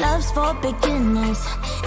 Love's for beginners,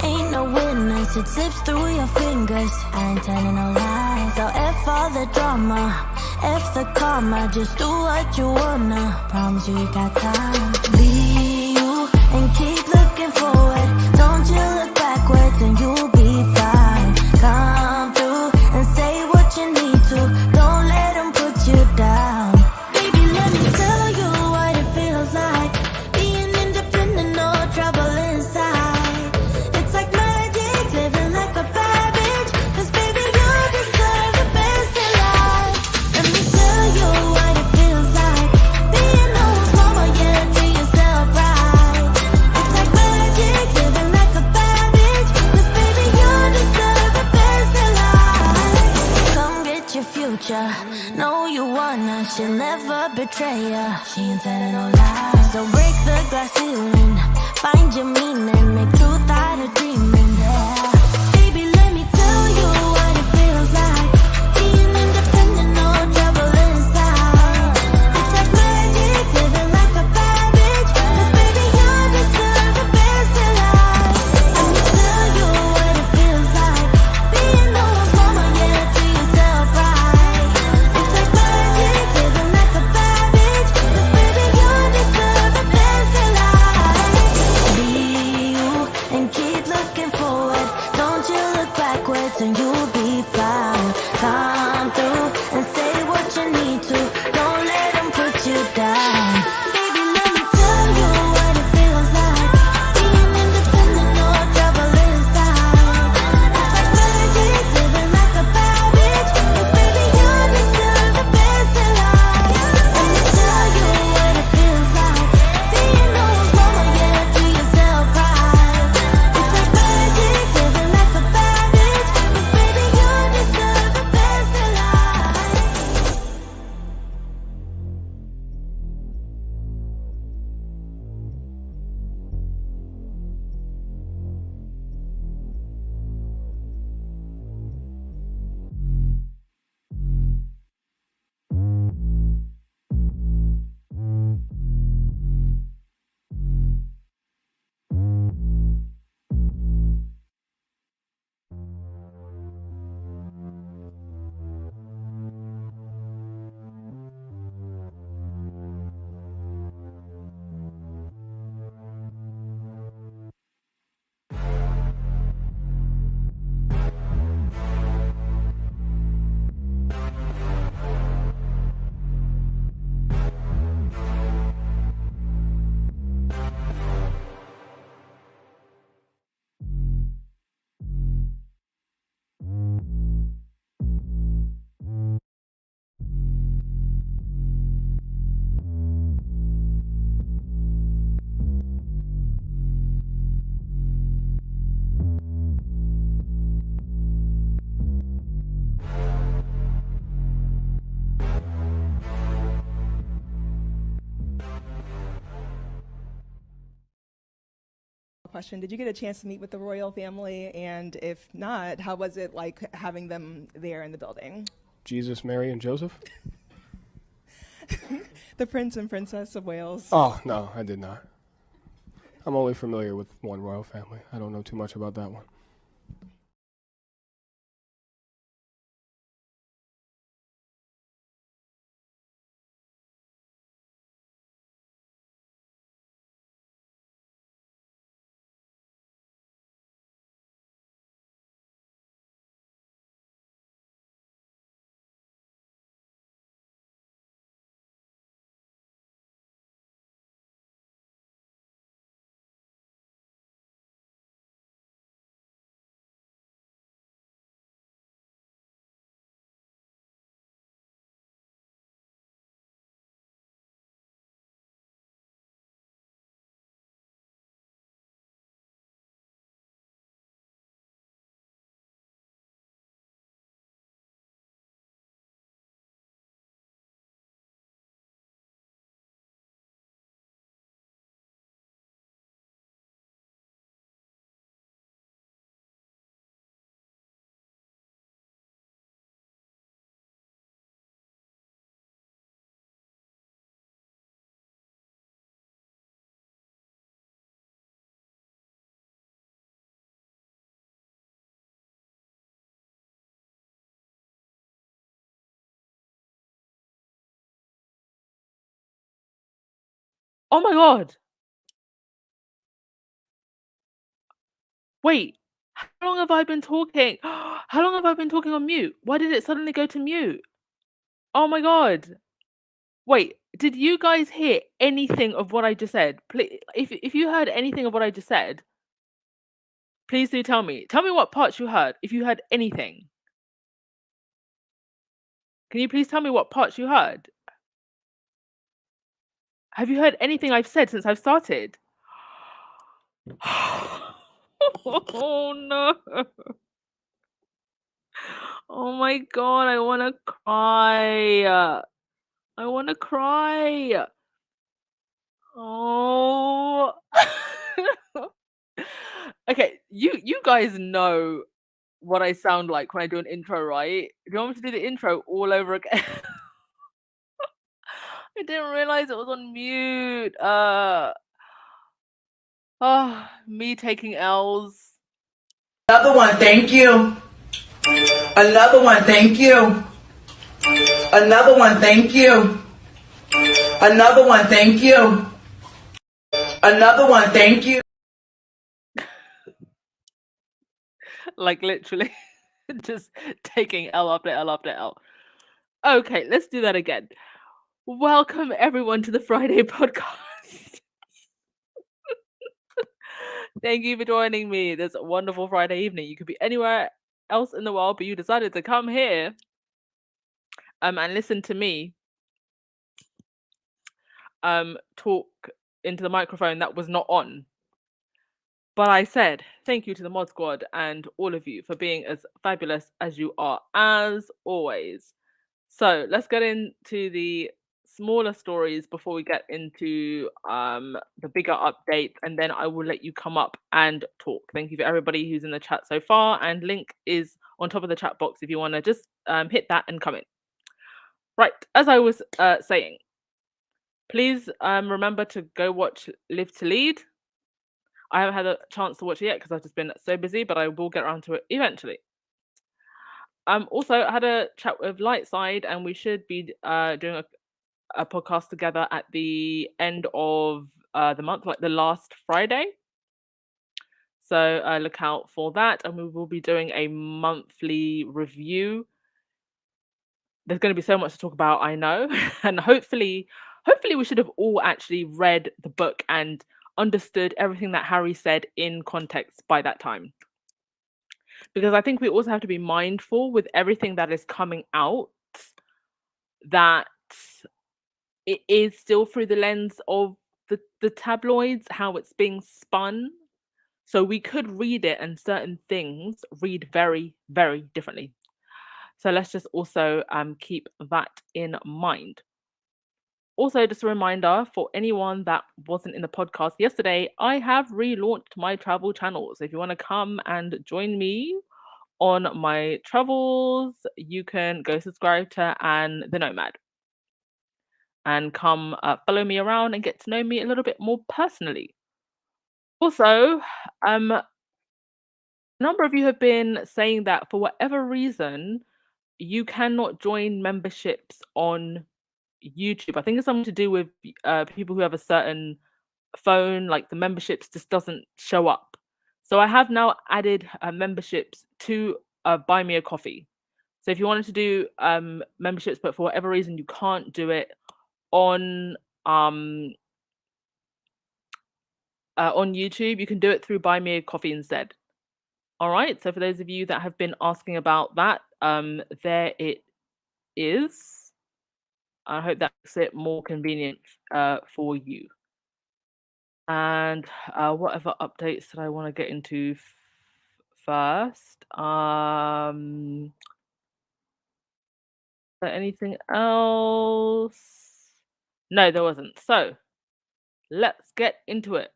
ain't no winners. It slips through your fingers, I ain't telling no lies. So F all the drama, F the karma. Just do what you wanna, promise you got time. Be you and keep looking forward. Don't you look backwards and you'll be fine. Come through and say what you need to. Don't let them put you down. Baby, let me tell you what it feels like. Being independent, no trouble inside. It's like magic, living like a bad bitch. 'Cause baby, you deserve the best in life. Let me tell you what it feels like. Being no one's mama, yeah, do yourself right. It's like magic, living like a bad bitch. 'Cause baby, you deserve the best in life. Come get your future, know you wanna. She'll never betray ya, she ain't telling no lies. So break the glass ceiling, find your meaning, make truth out of dreaming, yeah. Baby, let me tell you what it feels like. Being independent, no trouble inside. It's like magic, living like a bad bitch. 'Cause baby, you deserve the best in life. Let me tell you what it feels like. Being no one's mama, yeah, do yourself right. It's like magic, living like a bad bitch. 'Cause baby, you deserve the best in life. Be you and keep looking forward. Don't you look backwards and you'll be fine. Come through and say what you need to. Don't let them put you down. Baby, let me tell you what it feels like. Being independent, no trouble inside. It's like magic, living like a bad bitch. 'Cause baby, you deserve the best in life. Let me tell you what it feels like. Being no one's mama, yeah, do yourself right. It's like magic, living like a bad bitch. 'Cause baby, you deserve the best in life. Question: did you get a chance to meet with the royal family? And if not, how was it like having them there in the building? Jesus, Mary, and Joseph? The Prince and Princess of Wales. Oh, no, I did not. I'm only familiar with one royal family. I don't know too much about that one. Oh my god. Wait. How long have I been talking? How long have I been talking on mute? Why did it suddenly go to mute? Oh my god. Wait, did you guys hear anything of what I just said? Please, if you heard anything of what I just said, please do tell me. Tell me what parts you heard. If you heard anything. Can you please tell me what parts you heard? Have you heard anything I've said since I've started? Oh no. Oh my god, I wanna cry. I wanna cry. Oh. Okay, you guys know what I sound like when I do an intro, right? Do you want me to do the intro all over again? I didn't realize it was on mute. Me taking L's. Another one, thank you. Another one, thank you. Another one, thank you. Another one, thank you. Another one, thank you. Like literally just taking L after L after L. Okay, let's do that again. Welcome everyone to the Friday podcast. Thank you for joining me this wonderful Friday evening. You could be anywhere else in the world, but you decided to come here and listen to me talk into the microphone that was not on. But I said thank you to the mod squad and all of you for being as fabulous as you are, as always. So let's get into the smaller stories before we get into the bigger updates, and then I will let you come up and talk. Thank you for everybody who's in the chat so far, and link is on top of the chat box if you want to just hit that and come in. Right, as I was saying, please remember to go watch Live to Lead. I haven't had a chance to watch it yet because I've just been so busy, but I will get around to it eventually. Also, I had a chat with Lightside, and we should be doing a podcast together at the end of the month, like the last Friday. So look out for that, and we will be doing a monthly review. There's going to be so much to talk about, I know, and hopefully we should have all actually read the book and understood everything that Harry said in context by that time. Because I think we also have to be mindful with everything that is coming out that it is still through the lens of the tabloids, how it's being spun. So we could read it and certain things read very, very differently. So let's just also keep that in mind. Also, just a reminder for anyone that wasn't in the podcast yesterday, I have relaunched my travel channel. So if you want to come and join me on my travels, you can go subscribe to Anne the Nomad and come follow me around and get to know me a little bit more personally. Also, a number of you have been saying that for whatever reason, you cannot join memberships on YouTube. I think it's something to do with people who have a certain phone, like the memberships just doesn't show up. So I have now added memberships to Buy Me a Coffee. So if you wanted to do memberships, but for whatever reason you can't do it on YouTube, you can do it through Buy Me a Coffee instead. All right. So for those of you that have been asking about that, there it is. I hope that makes it more convenient for you. And whatever updates that I want to get into first. Anything else? No, there wasn't. So let's get into it.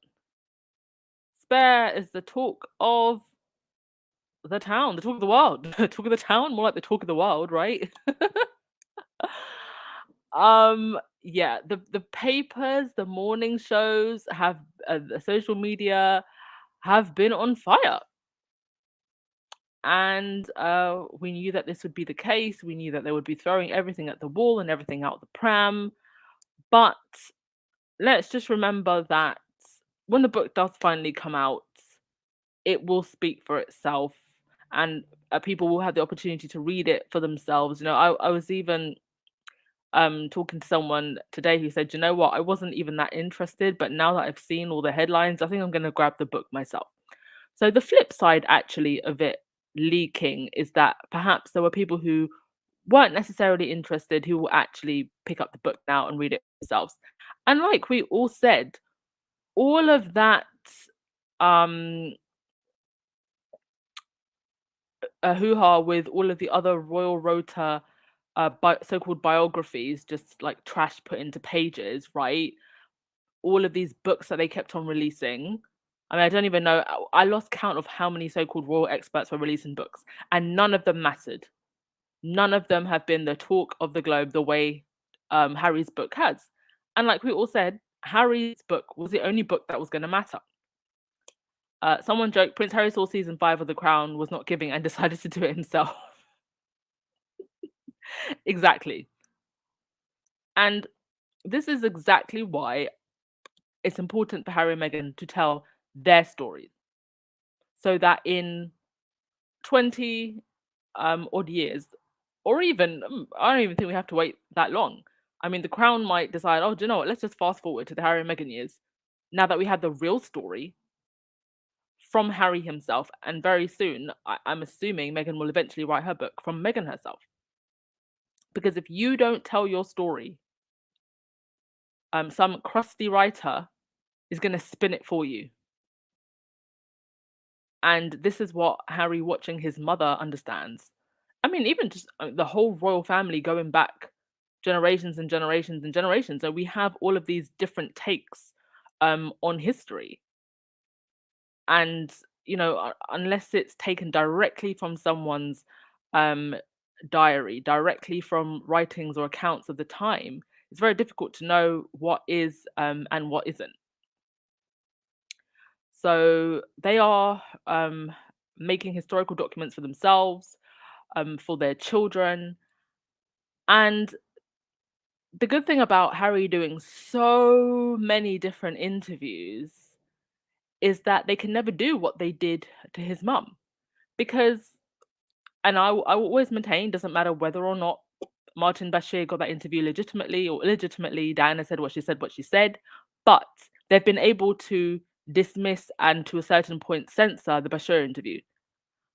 Spare is the talk of the town, the talk of the world. Talk of the town, more like the talk of the world, right? Yeah, the papers, the morning shows have the social media have been on fire. And we knew that this would be the case. We knew that they would be throwing everything at the wall and everything out the pram. But let's just remember that when the book does finally come out, it will speak for itself, and people will have the opportunity to read it for themselves. I was even talking to someone today who said, you know what, I wasn't even that interested, but now that I've seen all the headlines, I think I'm going to grab the book myself. So the flip side actually of it leaking is that perhaps there were people who weren't necessarily interested who will actually pick up the book now and read it themselves. And like we all said, all of that um hoo-ha with all of the other royal rota so-called biographies, just like trash put into pages, right? All of these books that they kept on releasing. I mean, I don't even know. I lost count of how many so-called royal experts were releasing books, and none of them mattered. None of them have been the talk of the globe the way Harry's book has. And like we all said, Harry's book was the only book that was going to matter. Someone joked Prince Harry saw season 5 of The Crown was not giving and decided to do it himself. Exactly. And this is exactly why it's important for Harry and Meghan to tell their stories, so that in 20 odd years, or even, I don't even think we have to wait that long. I mean, the Crown might decide, oh, do you know what? Let's just fast forward to the Harry and Meghan years. Now that we have the real story from Harry himself, and very soon, I'm assuming Meghan will eventually write her book from Meghan herself. Because if you don't tell your story, some crusty writer is going to spin it for you. And this is what Harry, watching his mother, understands. I mean, even just the whole royal family going back generations and generations and generations. So we have all of these different takes on history. And, unless it's taken directly from someone's diary, directly from writings or accounts of the time, it's very difficult to know what is and what isn't. So they are making historical documents for themselves, for their children. And the good thing about Harry doing so many different interviews is that they can never do what they did to his mum. Because, and I will always maintain, doesn't matter whether or not Martin Bashir got that interview legitimately or illegitimately, Diana said, what she said, but they've been able to dismiss and to a certain point censor the Bashir interview.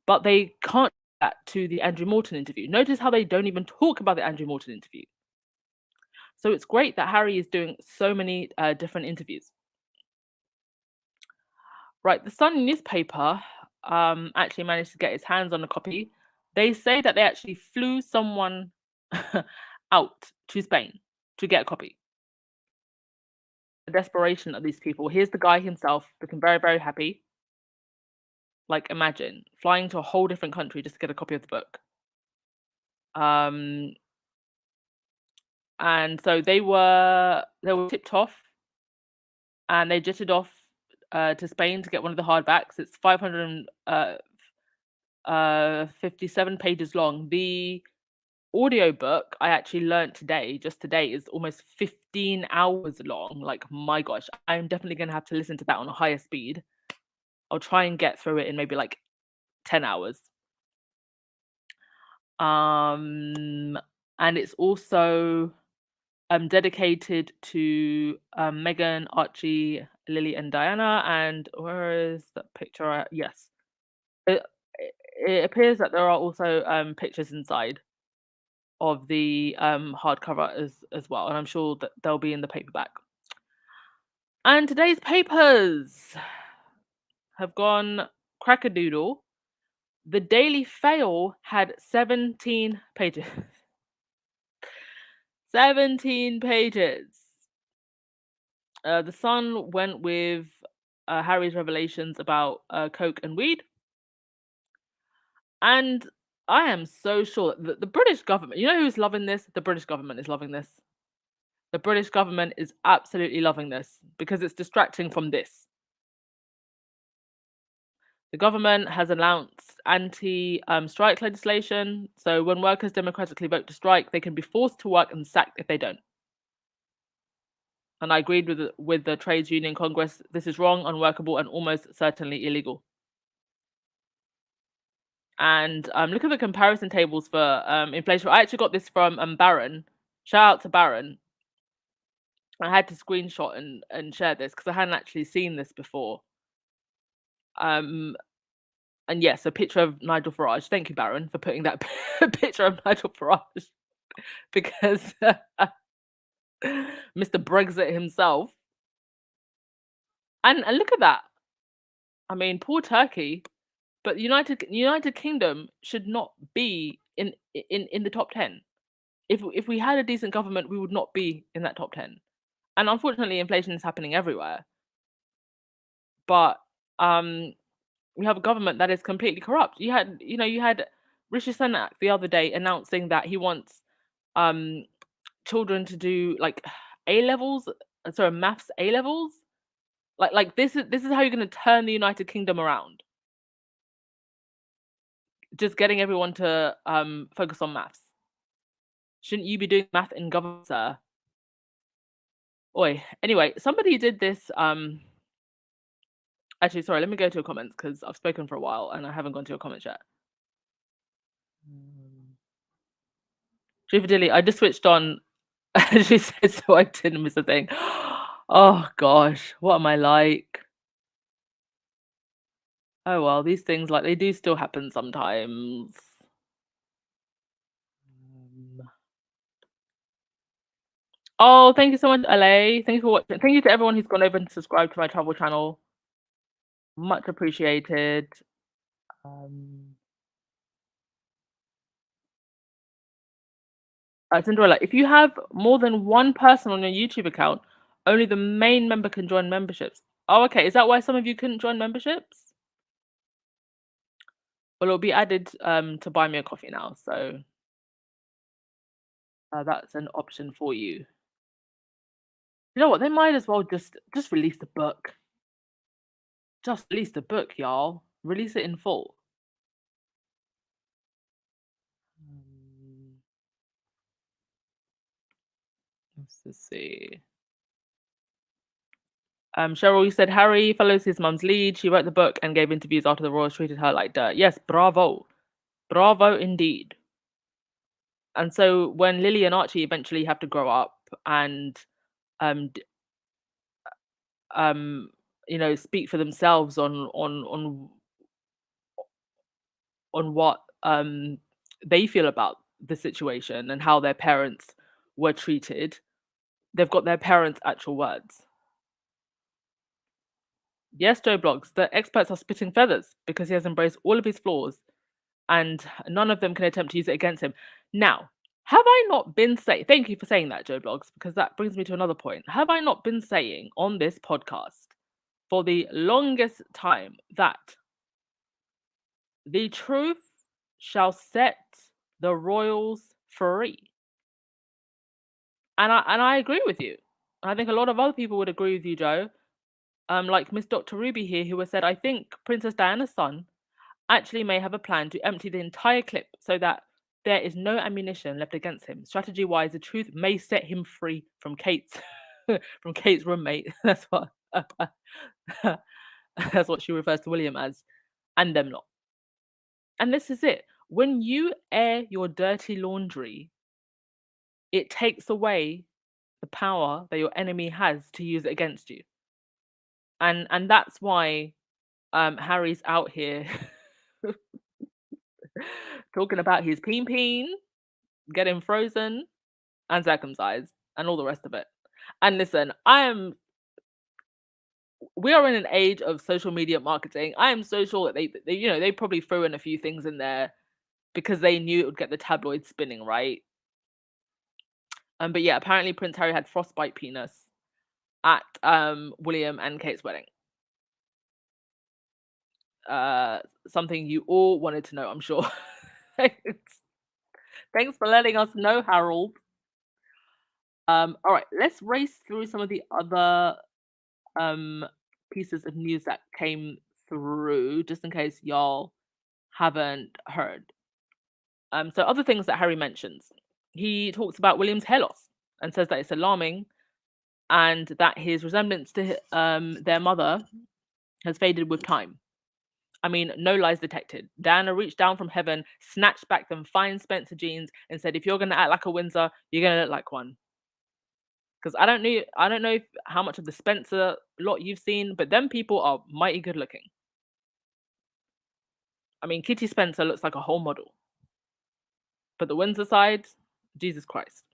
But they can't do that to the Andrew Morton interview. Notice how they don't even talk about the Andrew Morton interview. So it's great that Harry is doing so many different interviews. Right, the Sun newspaper actually managed to get its hands on a copy. They say that they actually flew someone out to Spain to get a copy. The desperation of these people. Here's the guy himself looking very, very happy. Like, imagine flying to a whole different country just to get a copy of the book. And so they were tipped off, and they jetted off to Spain to get one of the hardbacks. It's 557 pages long. The audiobook I actually learnt just today, is almost 15 hours long. Like, my gosh, I'm definitely going to have to listen to that on a higher speed. I'll try and get through it in maybe like 10 hours. And it's also dedicated to Meghan, Archie, Lily, and Diana. And where is that picture? Yes. It appears that there are also pictures inside of the hardcover as well. And I'm sure that they'll be in the paperback. And today's papers have gone crackadoodle. The Daily Fail had 17 pages. 17 pages. The Sun went with Harry's revelations about coke and weed. And I am so sure that the British government, you know who's loving this? The British government is loving this. The British government is absolutely loving this because it's distracting from this. The government has announced anti-strike legislation. So when workers democratically vote to strike, they can be forced to work and sacked if they don't. And I agreed with the Trades Union Congress. This is wrong, unworkable, and almost certainly illegal. And look at the comparison tables for inflation. I actually got this from Baron. Shout out to Baron. I had to screenshot and share this because I hadn't actually seen this before. And yes, a picture of Nigel Farage. Thank you, Baron, for putting that picture of Nigel Farage, because Mr. Brexit himself. And look at that. I mean, poor Turkey, but United Kingdom should not be in the top 10. If we had a decent government, we would not be in that top 10. And unfortunately, inflation is happening everywhere. But we have a government that is completely corrupt. You had Rishi Sunak the other day announcing that he wants children to do like A levels, maths A levels. Like this is how you're going to turn the United Kingdom around. Just getting everyone to focus on maths. Shouldn't you be doing math in government, sir? Oi. Anyway, somebody did this. Actually, sorry, let me go to your comments because I've spoken for a while and I haven't gone to your comments yet. Dilly, I just switched on. She said, so I didn't miss a thing. Oh gosh, what am I like? Oh well, these things, like, they do still happen sometimes. Oh, thank you so much, LA. Thank you for watching. Thank you to everyone who's gone over and subscribed to my travel channel. Much appreciated. Cinderella, if you have more than one person on your YouTube account, only the main member can join memberships. Oh, okay. Is that why some of you couldn't join memberships? Well, it'll be added to buy me a coffee now, so that's an option for you. You know what? They might as well just release the book. Just release the book, y'all. Release it in full. Let's see. Cheryl, you said Harry follows his mum's lead. She wrote the book and gave interviews after the royals treated her like dirt. Yes, bravo. Bravo indeed. And so when Lily and Archie eventually have to grow up and speak for themselves on what they feel about the situation and how their parents were treated, they've got their parents' actual words. Yes, Joe Blogs, the experts are spitting feathers because he has embraced all of his flaws and none of them can attempt to use it against him. Now, have I not been saying, thank you for saying that, Joe Blogs, because that brings me to another point. Have I not been saying on this podcast for the longest time that the truth shall set the royals free? And I agree with you. I think a lot of other people would agree with you, Joe. Like Miss Dr. Ruby here, who has said, I think Princess Diana's son actually may have a plan to empty the entire clip so that there is no ammunition left against him. Strategy-wise, the truth may set him free from Kate's roommate. That's what that's what she refers to William as, and them lot. And this is it. When you air your dirty laundry, it takes away the power that your enemy has to use it against you. And that's why Harry's out here talking about his peen, getting frozen and circumcised and all the rest of it. And listen, we are in an age of social media marketing. I am so sure that they probably threw in a few things in there because they knew it would get the tabloids spinning, right? But yeah, apparently Prince Harry had frostbite penis at William and Kate's wedding. Something you all wanted to know, I'm sure. Thanks for letting us know, Harold. All right, let's race through some of the other pieces of news that came through, just in case y'all haven't heard. So other things that Harry mentions. He talks about William's hair loss and says that it's alarming and that his resemblance to their mother has faded with time. I mean, no lies detected. Diana reached down from heaven, snatched back them fine Spencer jeans, and said, "If you're gonna act like a Windsor, you're gonna look like one." Because I don't know how much of the Spencer lot you've seen, but them people are mighty good looking. I mean, Kitty Spencer looks like a whole model, but the Windsor side, Jesus Christ.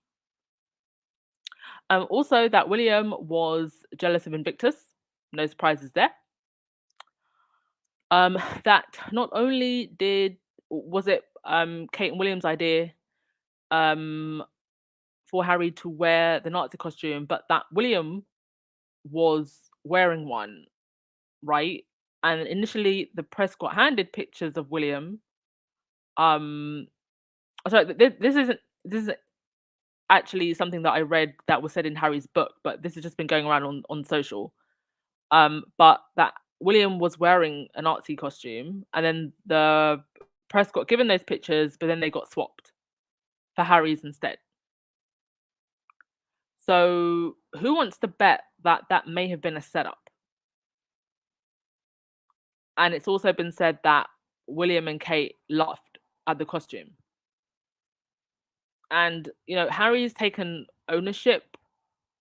Also, that William was jealous of Invictus. No surprises there. That not only was it Kate and William's idea for Harry to wear the Nazi costume, but that William was wearing one, right? And initially, the press got handed pictures of William. Sorry, this isn't actually something that I read that was said in Harry's book, but this has just been going around on social. But that William was wearing a Nazi costume, and then the press got given those pictures, but then they got swapped for Harry's instead. So, who wants to bet that that may have been a setup? And it's also been said that William and Kate laughed at the costume. And, you know, Harry's taken ownership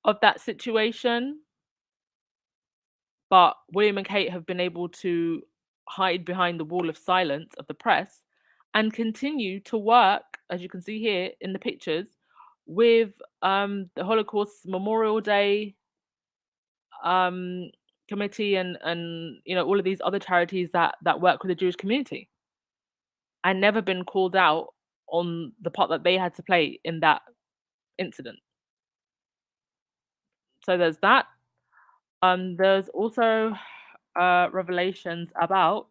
of that situation, but William and Kate have been able to hide behind the wall of silence of the press and continue to work, as you can see here in the pictures, with the Holocaust Memorial Day committee and you know all of these other charities that work with the Jewish community, and never been called out on the part that they had to play in that incident. So there's that. There's also revelations about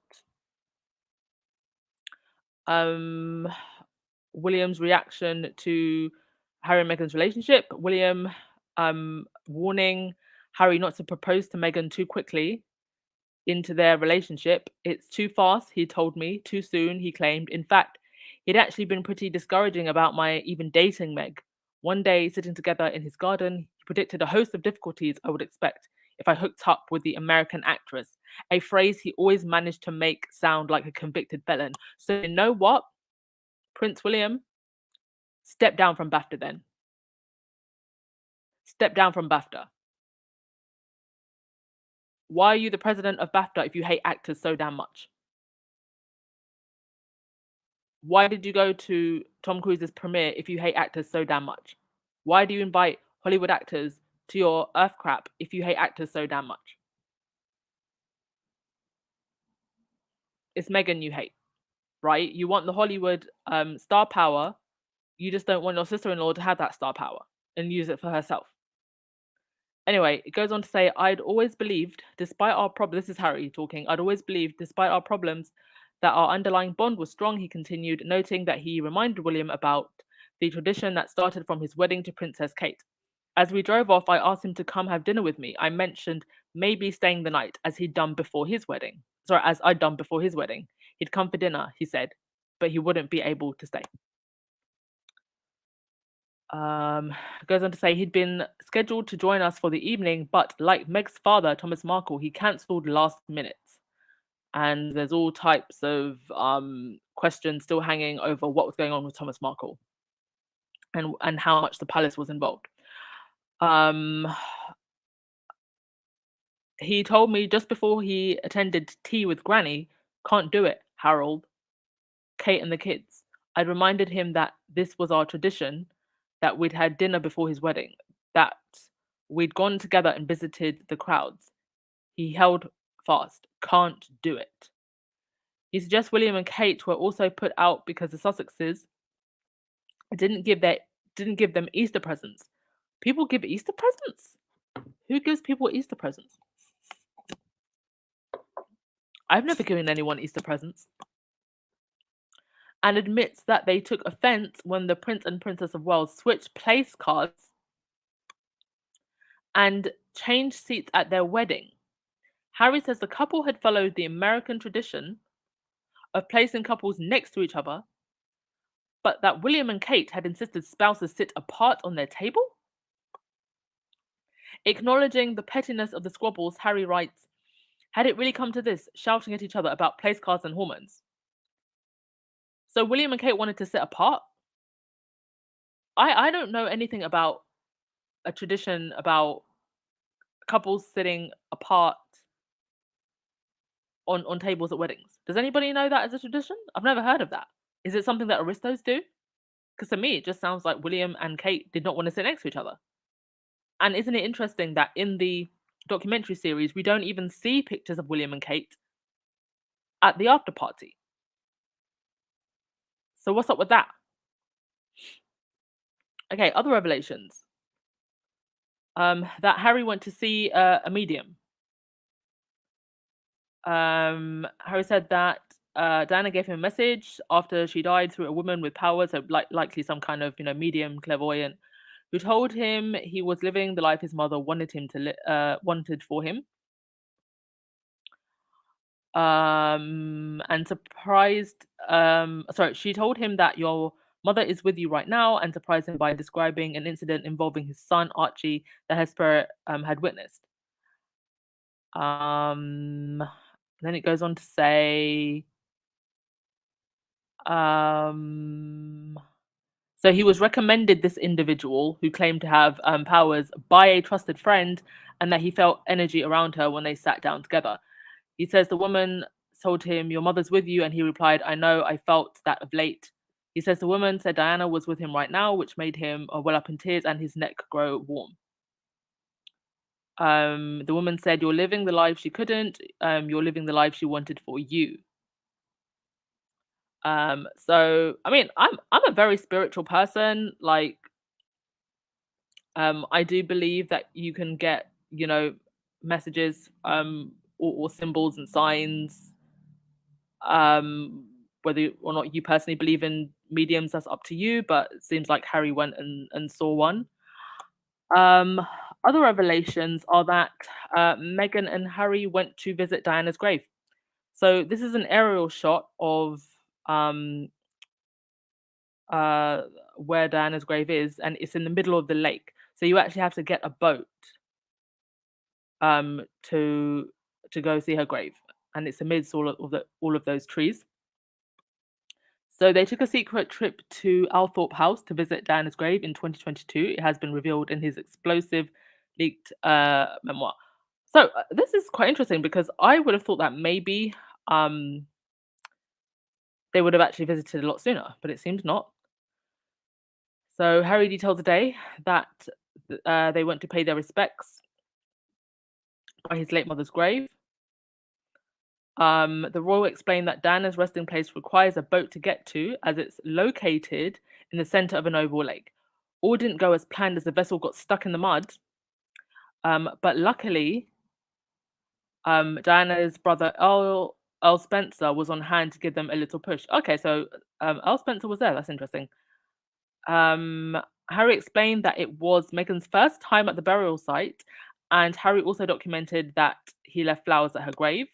William's reaction to Harry and Meghan's relationship. William warning Harry not to propose to Meghan too quickly into their relationship. It's too fast, he told me, too soon, he claimed. In fact, he'd actually been pretty discouraging about my even dating Meg. One day, sitting together in his garden, he predicted a host of difficulties I would expect if I hooked up with the American actress, a phrase he always managed to make sound like a convicted felon. So you know what? Prince William, step down from BAFTA then. Step down from BAFTA. Why are you the president of BAFTA if you hate actors so damn much? Why did you go to Tom Cruise's premiere if you hate actors so damn much? Why do you invite Hollywood actors to your Earth crap if you hate actors so damn much? It's Meghan you hate, right? You want the Hollywood star power. You just don't want your sister-in-law to have that star power and use it for herself. Anyway, it goes on to say, I'd always believed, despite our problems, this is Harry talking, I'd always believed, despite our problems, that our underlying bond was strong, he continued, noting that he reminded William about the tradition that started from his wedding to Princess Kate. As we drove off, I asked him to come have dinner with me. I mentioned maybe staying the night, as I'd done before his wedding. He'd come for dinner, he said, but he wouldn't be able to stay. Goes on to say he'd been scheduled to join us for the evening, but like Meg's father, Thomas Markle, he cancelled last minute. And there's all types of questions still hanging over what was going on with Thomas Markle and how much the palace was involved. He told me just before he attended tea with Granny, can't do it, Harold, Kate and the kids. I'd reminded him that this was our tradition, that we'd had dinner before his wedding, that we'd gone together and visited the crowds. He held fast, can't do it. He suggests William and Kate were also put out because the Sussexes didn't give them Easter presents. People give Easter presents? Who gives people Easter presents? I've never given anyone Easter presents. And admits that they took offense when the Prince and Princess of Wales switched place cards and changed seats at their wedding. Harry says the couple had followed the American tradition of placing couples next to each other, but that William and Kate had insisted spouses sit apart on their table. Acknowledging the pettiness of the squabbles, Harry writes, "Had it really come to this, shouting at each other about place cards and hormones?" So William and Kate wanted to sit apart. I don't know anything about a tradition about couples sitting apart on tables at weddings. Does anybody know that as a tradition? I've never heard of that. Is it something that aristos do? Because to me, it just sounds like William and Kate did not want to sit next to each other. And isn't it interesting that in the documentary series, we don't even see pictures of William and Kate at the after party? So what's up with that? Okay, other revelations. That Harry went to see a medium. Harry said that Diana gave him a message after she died through a woman with powers, so likely some kind of medium clairvoyant, who told him he was living the life his mother wanted him to wanted for him. And surprised. Sorry, she told him that your mother is with you right now, and surprised him by describing an incident involving his son Archie that her spirit had witnessed. Then it goes on to say, so he was recommended this individual who claimed to have powers by a trusted friend, and that he felt energy around her when they sat down together. He says the woman told him, "Your mother's with you," and he replied, "I know, I felt that of late." He says the woman said Diana was with him right now, which made him well up in tears and his neck grow warm. The woman said, "You're living the life she couldn't. You're living the life she wanted for you." So I mean, I'm a very spiritual person. Like, I do believe that you can get, messages, or symbols and signs. Whether or not you personally believe in mediums, that's up to you. But it seems like Harry went and saw one. Um, Other revelations are that Meghan and Harry went to visit Diana's grave. So this is an aerial shot of um, uh, where Diana's grave is, and it's in the middle of the lake. So you actually have to get a boat um, to to go see her grave, and it's amidst all of those trees. So they took a secret trip to Althorpe House to visit Diana's grave in 2022. It has been revealed in his explosive leaked memoir. So this is quite interesting because I would have thought that maybe um, they would have actually visited a lot sooner, but it seems not. So Harry detailed today that they went to pay their respects by his late mother's grave. The royal explained that Diana's resting place requires a boat to get to, as it's located in the center of an oval lake. All didn't go as planned, as the vessel got stuck in the mud. But luckily, Diana's brother Earl Spencer was on hand to give them a little push. Okay, so Earl Spencer was there. That's interesting. Harry explained that it was Meghan's first time at the burial site, and Harry also documented that he left flowers at her grave.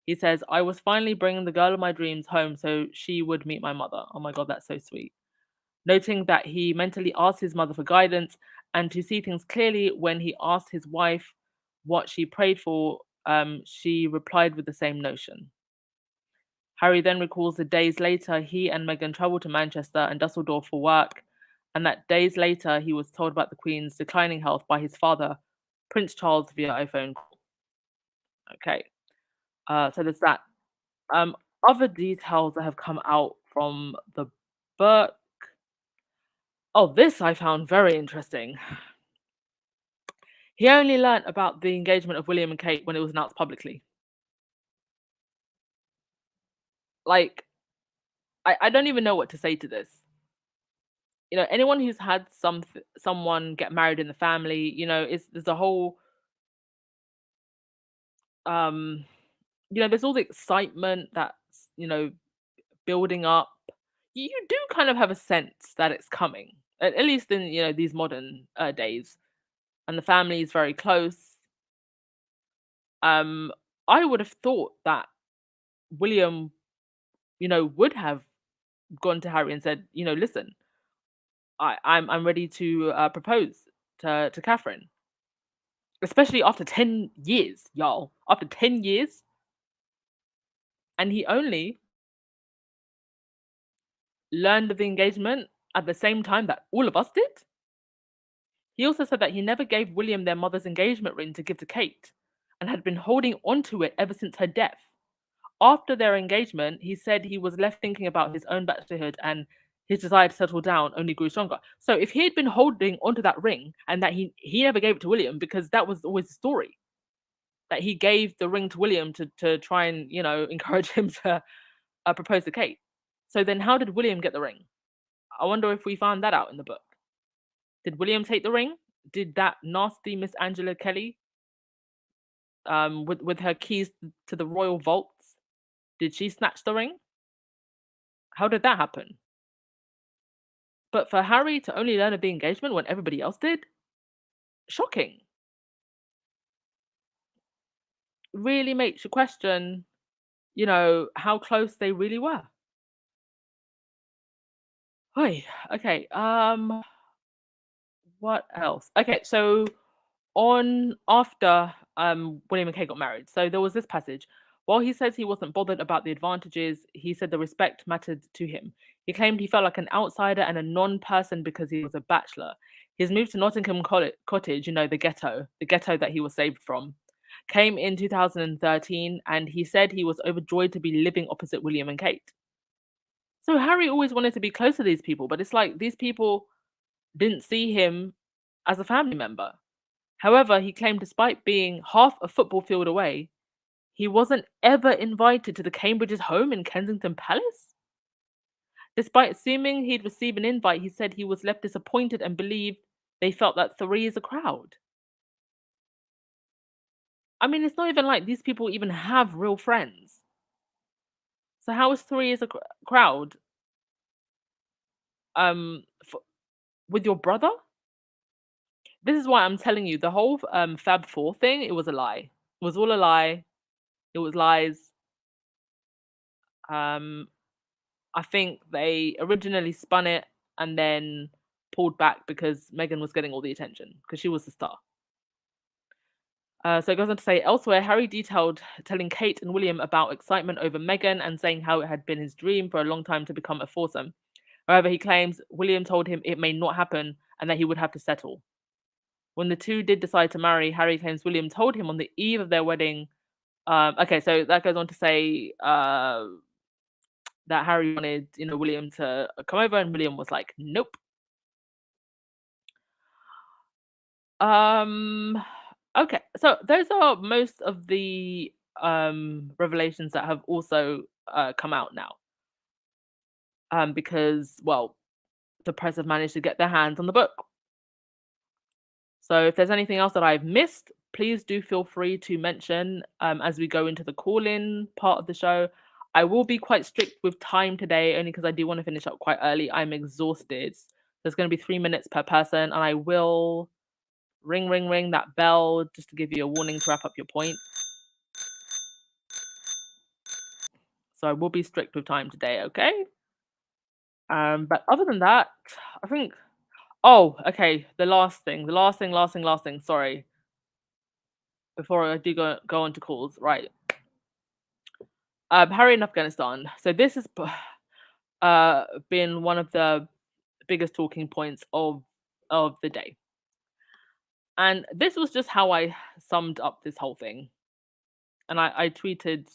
He says, "I was finally bringing the girl of my dreams home so she would meet my mother." Oh my God, that's so sweet. Noting that he mentally asked his mother for guidance and to see things clearly when he asked his wife what she prayed for, she replied with the same notion. Harry then recalls that days later, he and Meghan traveled to Manchester and Dusseldorf for work, and that days later, he was told about the Queen's declining health by his father, Prince Charles, via iPhone call. Okay, so there's that. Other details that have come out from the book. Oh, this I found very interesting. He only learnt about the engagement of William and Kate when it was announced publicly. Like, I don't even know what to say to this. Anyone who's had someone get married in the family, there's a whole um there's all the excitement that's building up. You do kind of have a sense that it's coming, at least in these modern days, and the family is very close. I would have thought that William would have gone to Harry and said, listen, I'm ready to propose to Catherine. especially after 10 years, y'all. After 10 years, and he only learned of the engagement at the same time that all of us did. He also said that he never gave William their mother's engagement ring to give to Kate and had been holding onto it ever since her death. After their engagement, he said he was left thinking about his own bachelorhood and his desire to settle down only grew stronger. So if he had been holding onto that ring and that he never gave it to William, because that was always the story, that he gave the ring to William to try and, encourage him to propose to Kate. So then how did William get the ring? I wonder if we found that out in the book. Did William take the ring? Did that nasty Miss Angela Kelly, with her keys to the royal vaults, did she snatch the ring? How did that happen? But for Harry to only learn of the engagement when everybody else did, shocking. Really makes you question, how close they really were. Oy, okay. What else? Okay, so on after William and Kate got married, so there was this passage. While he says he wasn't bothered about the advantages, he said the respect mattered to him. He claimed he felt like an outsider and a non-person because he was a bachelor. His move to Nottingham Cottage, the ghetto that he was saved from, came in 2013, and he said he was overjoyed to be living opposite William and Kate. So Harry always wanted to be close to these people, but it's like these people didn't see him as a family member. However, he claimed despite being half a football field away, he wasn't ever invited to the Cambridge's home in Kensington Palace. Despite assuming he'd receive an invite, he said he was left disappointed and believed they felt that 3 is a crowd. I mean, it's not even like these people even have real friends. So how is 3 is a crowd? With your brother? This is why I'm telling you the whole Fab Four thing. It was a lie. It was all a lie. It was lies. I think they originally spun it and then pulled back because Meghan was getting all the attention because she was the star. So it goes on to say, elsewhere, Harry detailed telling Kate and William about excitement over Meghan and saying how it had been his dream for a long time to become a foursome. However, he claims William told him it may not happen and that he would have to settle. When the two did decide to marry, Harry claims William told him on the eve of their wedding. Okay, so that goes on to say that Harry wanted, William to come over, and William was like, nope. Okay, so those are most of the revelations that have also come out now. Because, well, the press have managed to get their hands on the book. So if there's anything else that I've missed, please do feel free to mention as we go into the call-in part of the show. I will be quite strict with time today, only because I do want to finish up quite early. I'm exhausted. There's going to be 3 minutes per person, and I will ring that bell just to give you a warning to wrap up your point. So I will be strict with time today, okay? But other than that, I think... Oh, okay. The last thing. Sorry. Before I do go on to calls, right? Harry in Afghanistan. So this has been one of the biggest talking points of the day, and this was just how I summed up this whole thing. And I tweeted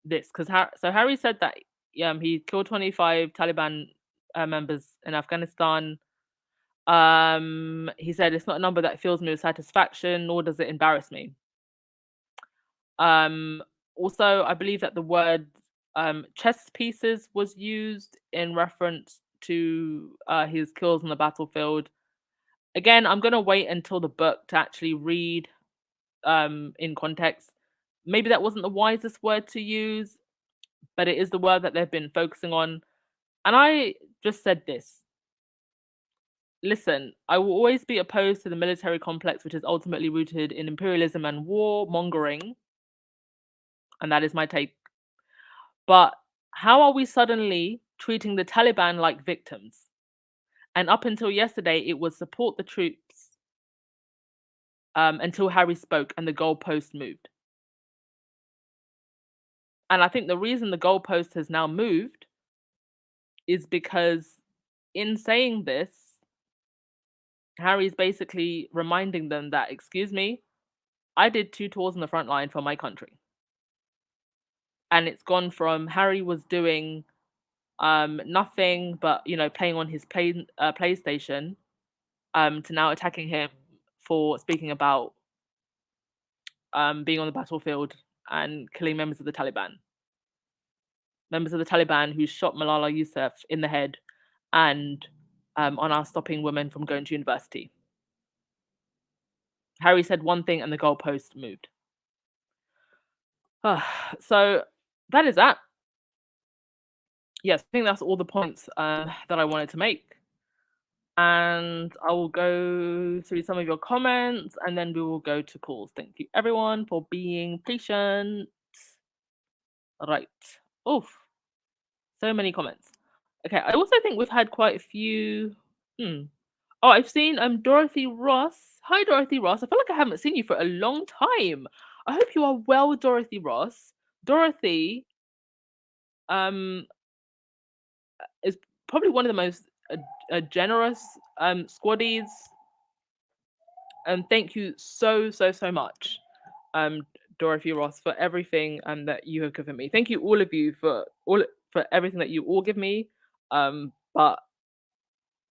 this because Harry said that he killed 25 Taliban members in Afghanistan. He said it's not a number that fills me with satisfaction, nor does it embarrass me. Also, I believe that the word chess pieces was used in reference to his kills on the battlefield. Again, I'm going to wait until the book to actually read in context. Maybe that wasn't the wisest word to use, but it is the word that they've been focusing on. And I just said this. Listen, I will always be opposed to the military complex, which is ultimately rooted in imperialism and war mongering. And that is my take. But how are we suddenly treating the Taliban like victims? And up until yesterday, it was support the troops until Harry spoke and the goalpost moved. And I think the reason the goalpost has now moved is because in saying this, Harry's basically reminding them that, excuse me, I did 2 tours in the front line for my country. And it's gone from Harry was doing nothing but, playing on his PlayStation, to now attacking him for speaking about being on the battlefield and killing members of the Taliban. Members of the Taliban who shot Malala Yousaf in the head and on our stopping women from going to university. Harry said one thing and the goalpost moved. So that is that. Yes, I think that's all the points that I wanted to make. And I will go through some of your comments and then we will go to calls. Thank you everyone for being patient. Right. Oof. So many comments. Okay, I also think we've had quite a few. Oh, I've seen Dorothy Ross. Hi, Dorothy Ross. I feel like I haven't seen you for a long time. I hope you are well, Dorothy Ross. Dorothy is probably one of the most generous squaddies. And thank you so much, Dorothy Ross, for everything that you have given me. Thank you all of you for everything that you all give me. But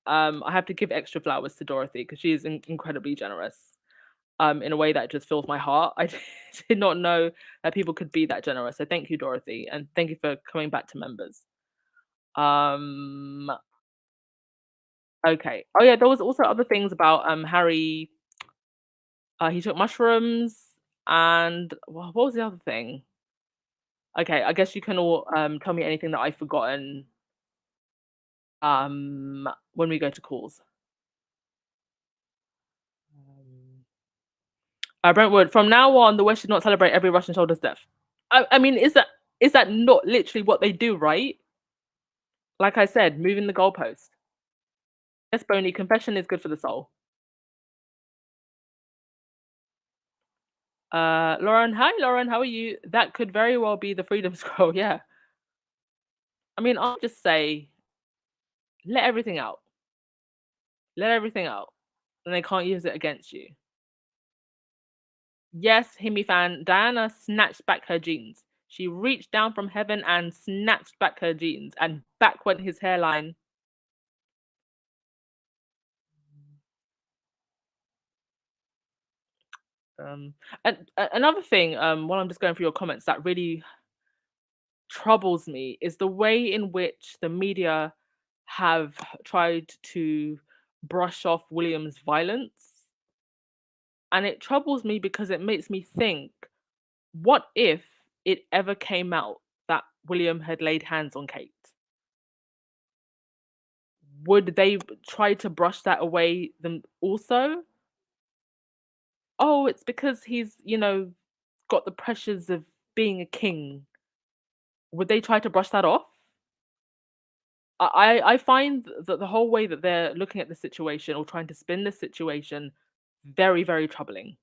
I have to give extra flowers to Dorothy because she is incredibly generous. In a way that just fills my heart. I did not know that people could be that generous. So thank you, Dorothy, and thank you for coming back to members. Okay. Oh yeah, there was also other things about Harry. He took mushrooms, and what was the other thing? Okay, I guess you can all tell me anything that I've forgotten when we go to calls. Brentwood, from now on, the West should not celebrate every Russian soldier's death. I mean, is that not literally what they do, right? Like I said, moving the goalpost. Yes, Boney, confession is good for the soul. Lauren, hi, Lauren, how are you? That could very well be the Freedom Scroll, yeah. I mean, I'll just say, let everything out. Let everything out. And they can't use it against you. Yes, Himi fan, Diana snatched back her jeans. She reached down from heaven and snatched back her jeans, and back went his hairline. And another thing, while I'm just going through your comments, that really troubles me is the way in which the media have tried to brush off William's violence. And it troubles me because it makes me think, what if it ever came out that William had laid hands on Kate? Would they try to brush that away them also? Oh, it's because he's, got the pressures of being a king. Would they try to brush that off? I find that the whole way that they're looking at the situation or trying to spin the situation very, very troubling.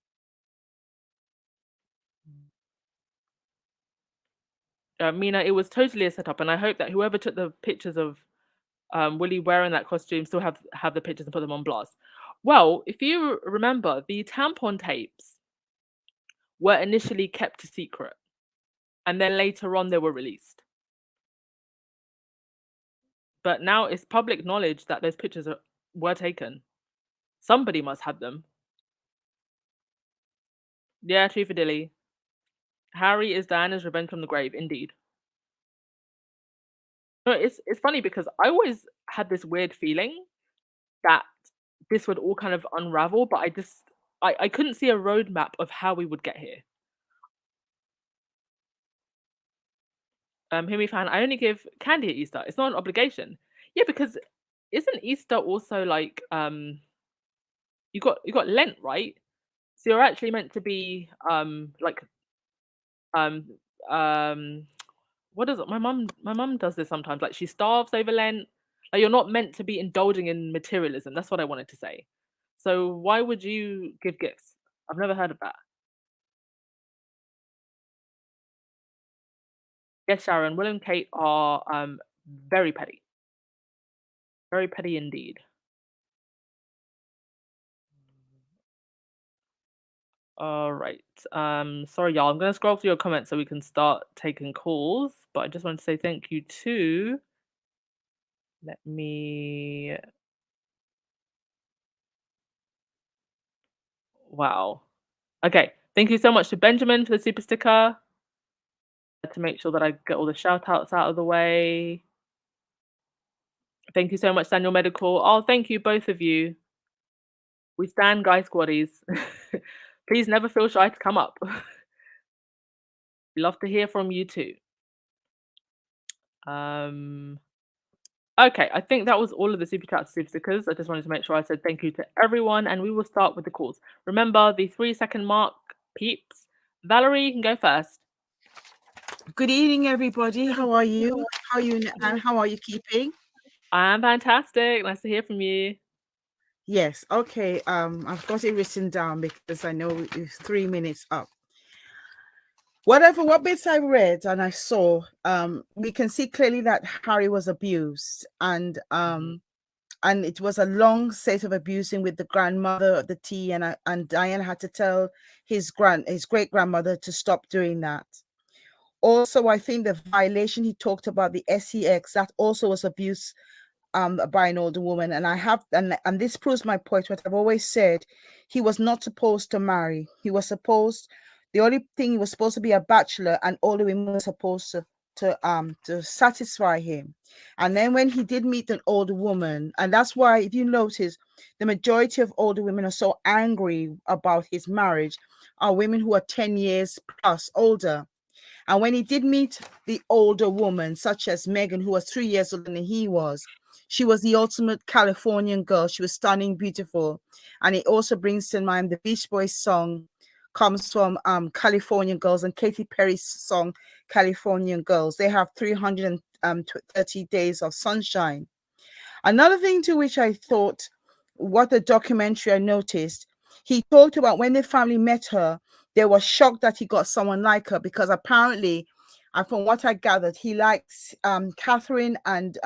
Mina, it was totally a setup, and I hope that whoever took the pictures of Willie wearing that costume still have the pictures and put them on blast. Well, if you remember, the tampon tapes were initially kept a secret, and then later on they were released. But now it's public knowledge that those pictures were taken. Somebody must have them. Yeah, true for Dilly. Harry is Diana's revenge from the grave, indeed. No, it's funny because I always had this weird feeling that this would all kind of unravel, but I couldn't see a roadmap of how we would get here. Hear me fan, I only give candy at Easter. It's not an obligation. Yeah, because isn't Easter also like you got Lent, right? So you're actually meant to be like what is it? My mum does this sometimes. Like she starves over Lent. Like you're not meant to be indulging in materialism. That's what I wanted to say. So why would you give gifts? I've never heard of that. Yes, Sharon, Will and Kate are very petty. Very petty indeed. All right. Sorry, y'all. I'm gonna scroll through your comments so we can start taking calls. But I just want to say thank you to. Let me. Wow. Okay. Thank you so much to Benjamin for the super sticker. To make sure that I get all the shout outs out of the way. Thank you so much, Daniel Medical. Oh, thank you, both of you. We stand, guy squaddies. Please never feel shy to come up. We love to hear from you too. Okay, I think that was all of the super chats, super stickers. I just wanted to make sure I said thank you to everyone, and we will start with the calls. Remember the 3-second mark, peeps. Valerie, you can go first. Good evening, everybody. How are you? How are you keeping? I'm fantastic. Nice to hear from you. Yes. Okay. I've got it written down because I know it's 3 minutes up. What bits I read and I saw, we can see clearly that Harry was abused, and it was a long set of abusing with the grandmother of the tea, and Diane had to tell his great grandmother to stop doing that. Also, I think the violation he talked about, the sex, that also was abuse by an older woman. And this proves my point, what I've always said. He was not supposed to marry. The only thing, he was supposed to be a bachelor, and all the women were supposed to satisfy him. And then when he did meet an older woman, and that's why, if you notice, the majority of older women are so angry about his marriage are women who are 10 years plus older. And when he did meet the older woman, such as Megan, who was 3 years older than he was, she was the ultimate Californian girl. She was stunning, beautiful. And it also brings to mind the Beach Boys song comes from Californian Girls, and Katy Perry's song, Californian Girls. They have 330 days of sunshine. Another thing to which I thought, what the documentary I noticed, he talked about when the family met her, they were shocked that he got someone like her, because apparently, from what I gathered, he likes Catherine and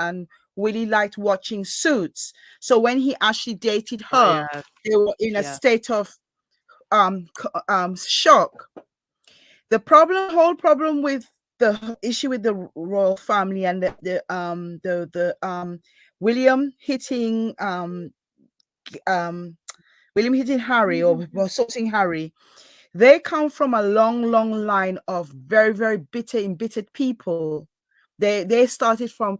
Willie liked watching Suits. So when he actually dated her, they were in a state of shock. The whole problem with the issue with the royal family and the William hitting Harry, or assaulting Harry, they come from a long line of very, very embittered people. They started from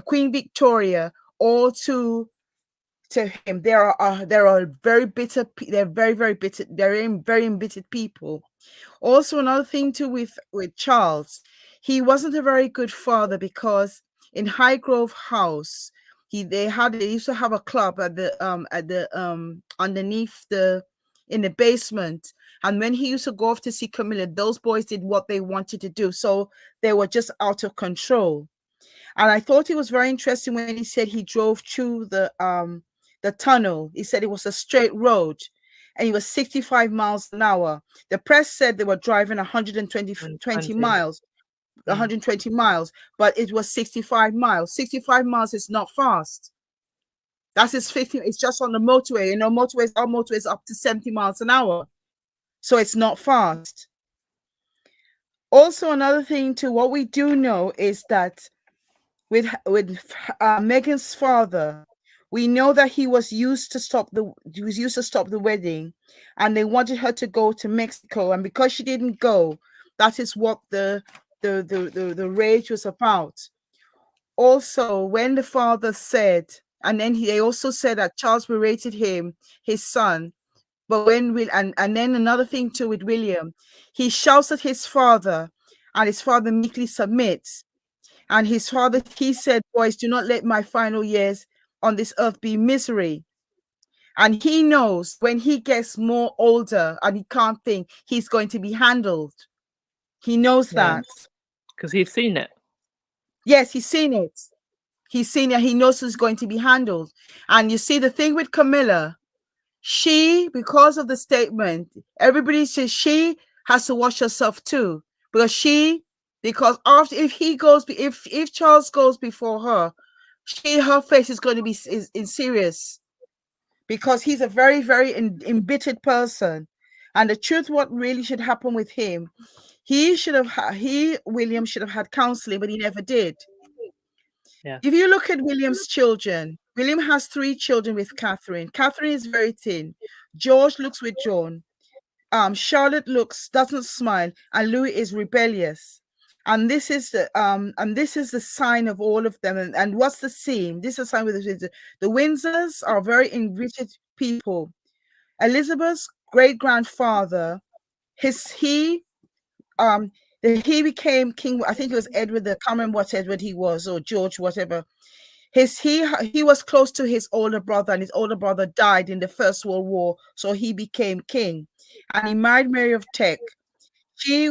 Queen Victoria all to him. There are very bitter. They're very bitter. They're very embittered people. Also, another thing too with Charles, he wasn't a very good father, because in Highgrove House, they used to have a club at the underneath in the basement. And when he used to go off to see Camilla, those boys did what they wanted to do. So they were just out of control. And I thought it was very interesting when he said he drove through the tunnel. He said it was a straight road, and he was 65 miles an hour. The press said they were driving 120 miles, 120 miles, but it was 65 miles. 65 miles is not fast. That's his 50. It's just on the motorway. You know, our motorways up to 70 miles an hour. So it's not fast. Also, another thing too, what we do know is that with Megan's father, we know that he was used to stop the wedding, and they wanted her to go to Mexico, and because she didn't go, that is what the rage was about. Also, when the father said, and then they also said that Charles berated him, his son, but when and then another thing too with William, he shouts at his father, and his father meekly submits. And his father, he said, boys, do not let my final years on this earth be misery. And he knows when he gets more older and he can't think, he's going to be handled. He knows that. Because he's seen it. Yes, he's seen it. He's seen it. He knows he's going to be handled. And you see, the thing with Camilla, She, because of the statement, everybody says she has to watch herself too, because after if Charles goes before her, her face is going to be in serious, because he's a very, very embittered person. And the truth, what really should happen with him, William should have had counseling, but he never did. Yeah. If you look at William's children, William has 3 children with Catherine. Catherine is very thin. George looks with John. Charlotte doesn't smile, and Louis is rebellious. And this is the sign of all of them. And what's the scene? This is a sign with the Windsors are very enriched people. Elizabeth's great grandfather, he became king. I think it was Edward. I can't remember what Edward he was, or George, whatever. He was close to his older brother, and his older brother died in the First World War, so he became king. And he married Mary of Teck. She,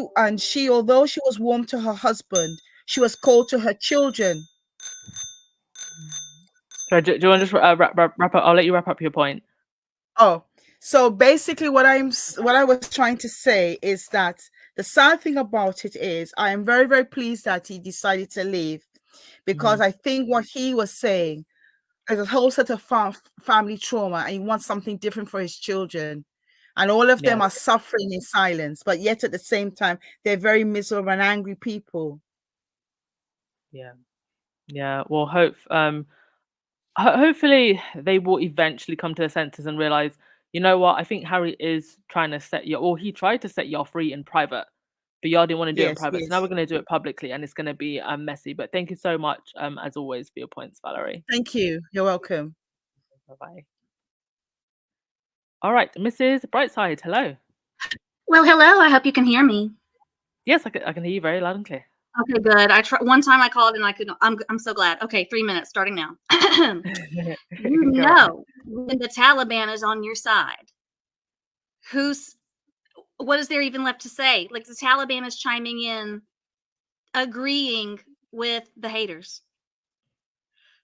although she was warm to her husband, she was cold to her children. So do you want to just wrap up? I'll let you wrap up your point. Oh, so basically what I was trying to say is that the sad thing about it is I am very, very pleased that he decided to leave, because I think what he was saying is a whole set of family trauma, and he wants something different for his children. And all of them are suffering in silence, but yet at the same time, they're very miserable and angry people. Yeah. Well, hopefully they will eventually come to their senses and realize, you know what, I think Harry is trying to set you, or he tried to set y'all free in private, but y'all didn't want to do it in private. So now we're going to do it publicly, and it's going to be messy. But thank you so much, as always, for your points, Valerie. Thank you. You're welcome. Bye-bye. All right, Mrs. Brightside, hello. Well, hello. I hope you can hear me. Yes, I can hear you very loud and clear. Okay, good. One time I called and I couldn't. I'm so glad. Okay, 3 minutes starting now. You know, when the Taliban is on your side, what is there even left to say? Like, the Taliban is chiming in, agreeing with the haters.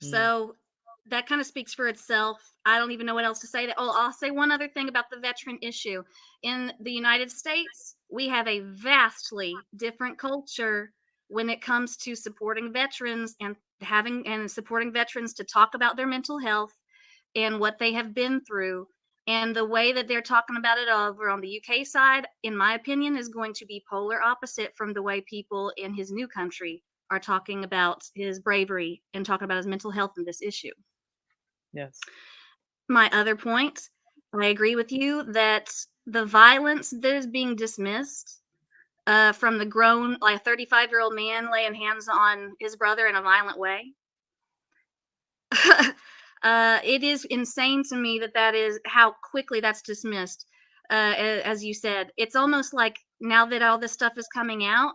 So that kind of speaks for itself. I don't even know what else to say. I'll say one other thing about the veteran issue. In the United States, we have a vastly different culture when it comes to supporting veterans and supporting veterans to talk about their mental health and what they have been through. And the way that they're talking about it over on the UK side, in my opinion, is going to be polar opposite from the way people in his new country are talking about his bravery and talking about his mental health in this issue. Yes. My other point, I agree with you that the violence that is being dismissed from the grown, like a 35-year-old man laying hands on his brother in a violent way, it is insane to me that is how quickly that's dismissed. As you said, it's almost like now that all this stuff is coming out,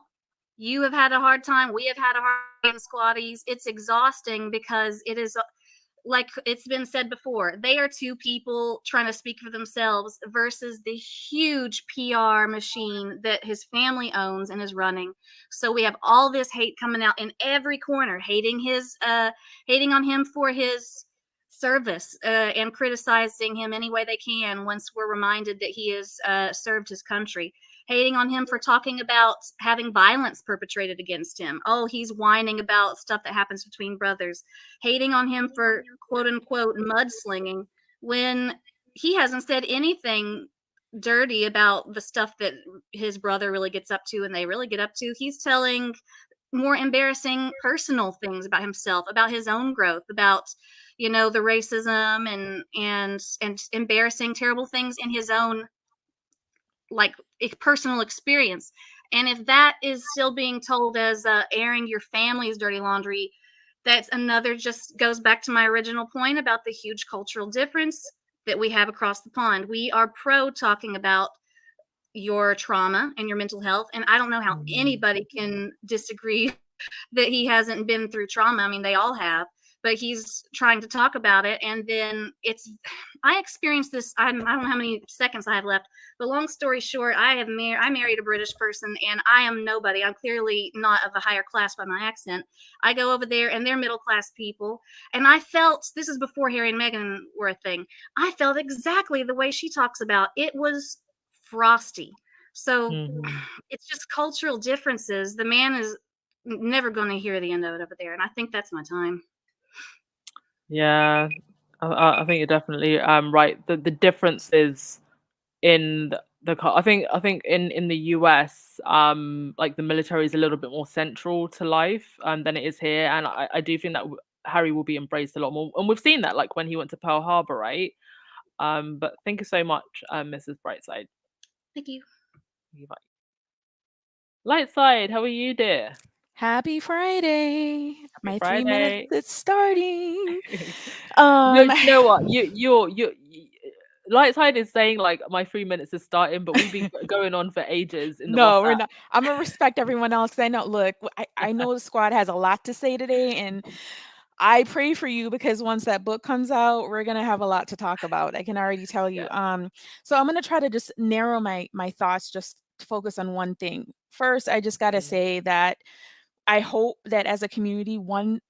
you have had a hard time. We have had a hard time, squatties. It's exhausting because it is, like it's been said before, they are two people trying to speak for themselves versus the huge PR machine that his family owns and is running. So we have all this hate coming out in every corner, hating on him for his service and criticizing him any way they can once we're reminded that he has served his country. Hating on him for talking about having violence perpetrated against him. Oh, he's whining about stuff that happens between brothers. Hating on him for quote unquote mudslinging when he hasn't said anything dirty about the stuff that his brother really gets up to and they really get up to. He's telling more embarrassing personal things about himself, about his own growth, about, you know, the racism and embarrassing, terrible things in his own like personal experience. And if that is still being told as airing your family's dirty laundry, that's another, just goes back to my original point about the huge cultural difference that we have across the pond. We are pro talking about your trauma and your mental health, and I don't know how anybody can disagree that he hasn't been through trauma. I mean, they all have, but he's trying to talk about it. And then I experienced this. I don't know how many seconds I have left, but long story short, I married a British person, and I am nobody. I'm clearly not of a higher class by my accent. I go over there, and they're middle class people, and I felt, this is before Harry and Meghan were a thing, I felt exactly the way she talks about. It was frosty. So it's just cultural differences. The man is never going to hear the end of it over there, and I think that's my time. Yeah, I think you're definitely right. The differences in I think in the US, like the military is a little bit more central to life than it is here, and I do think that Harry will be embraced a lot more, and we've seen that like when he went to Pearl Harbor, right? But thank you so much, Mrs. Brightside. Thank you. Lightside, how are you, dear? Happy Friday. My Friday. 3 minutes is starting. You know what? You Lightside is saying like my 3 minutes is starting, but we've been going on for ages in the No, we're WhatsApp. not. I'm gonna respect everyone else. I know. Look, I know the squad has a lot to say today, and I pray for you because once that book comes out, we're gonna have a lot to talk about. I can already tell you. So I'm gonna try to just narrow my thoughts, just to focus on one thing. First, I just gotta say that I hope that as a community, one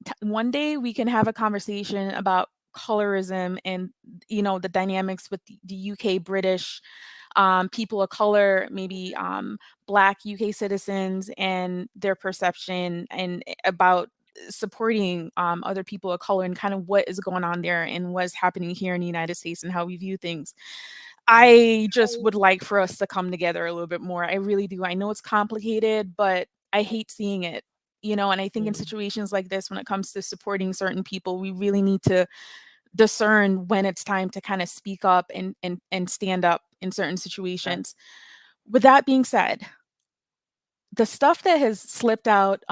day we can have a conversation about colorism and the dynamics with the UK British people of color, maybe Black UK citizens, and their perception and about supporting other people of color and kind of what is going on there and what's happening here in the United States and how we view things. I just would like for us to come together a little bit more. I really do. I know it's complicated, but I hate seeing it. And I think in situations like this, when it comes to supporting certain people, we really need to discern when it's time to kind of speak up and stand up in certain situations. With that being said, the stuff that has slipped out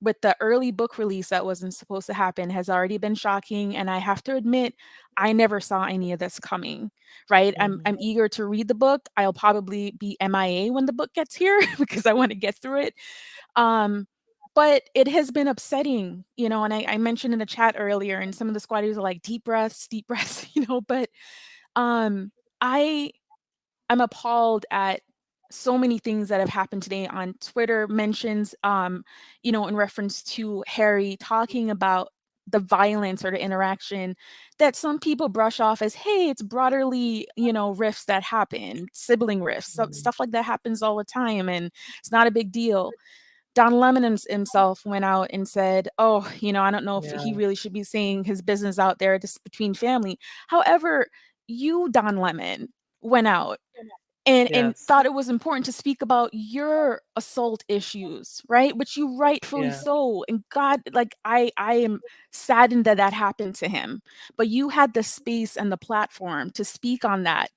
with the early book release that wasn't supposed to happen has already been shocking, and I have to admit I never saw any of this coming. Right? I'm eager to read the book. I'll probably be MIA when the book gets here because I want to get through it. But it has been upsetting, and I mentioned in the chat earlier, and some of the squaddies are like, deep breaths, but I'm appalled at so many things that have happened today on Twitter. Mentions, in reference to Harry talking about the violence or the interaction that some people brush off as, hey, it's brotherly, rifts that happen, sibling rifts, stuff like that happens all the time, and it's not a big deal. Don Lemon himself went out and said, oh, I don't know if he really should be saying his business out there just between family. However, you, Don Lemon, went out and thought it was important to speak about your assault issues, right? Which you rightfully so. And God, like, I am saddened that that happened to him. But you had the space and the platform to speak on that.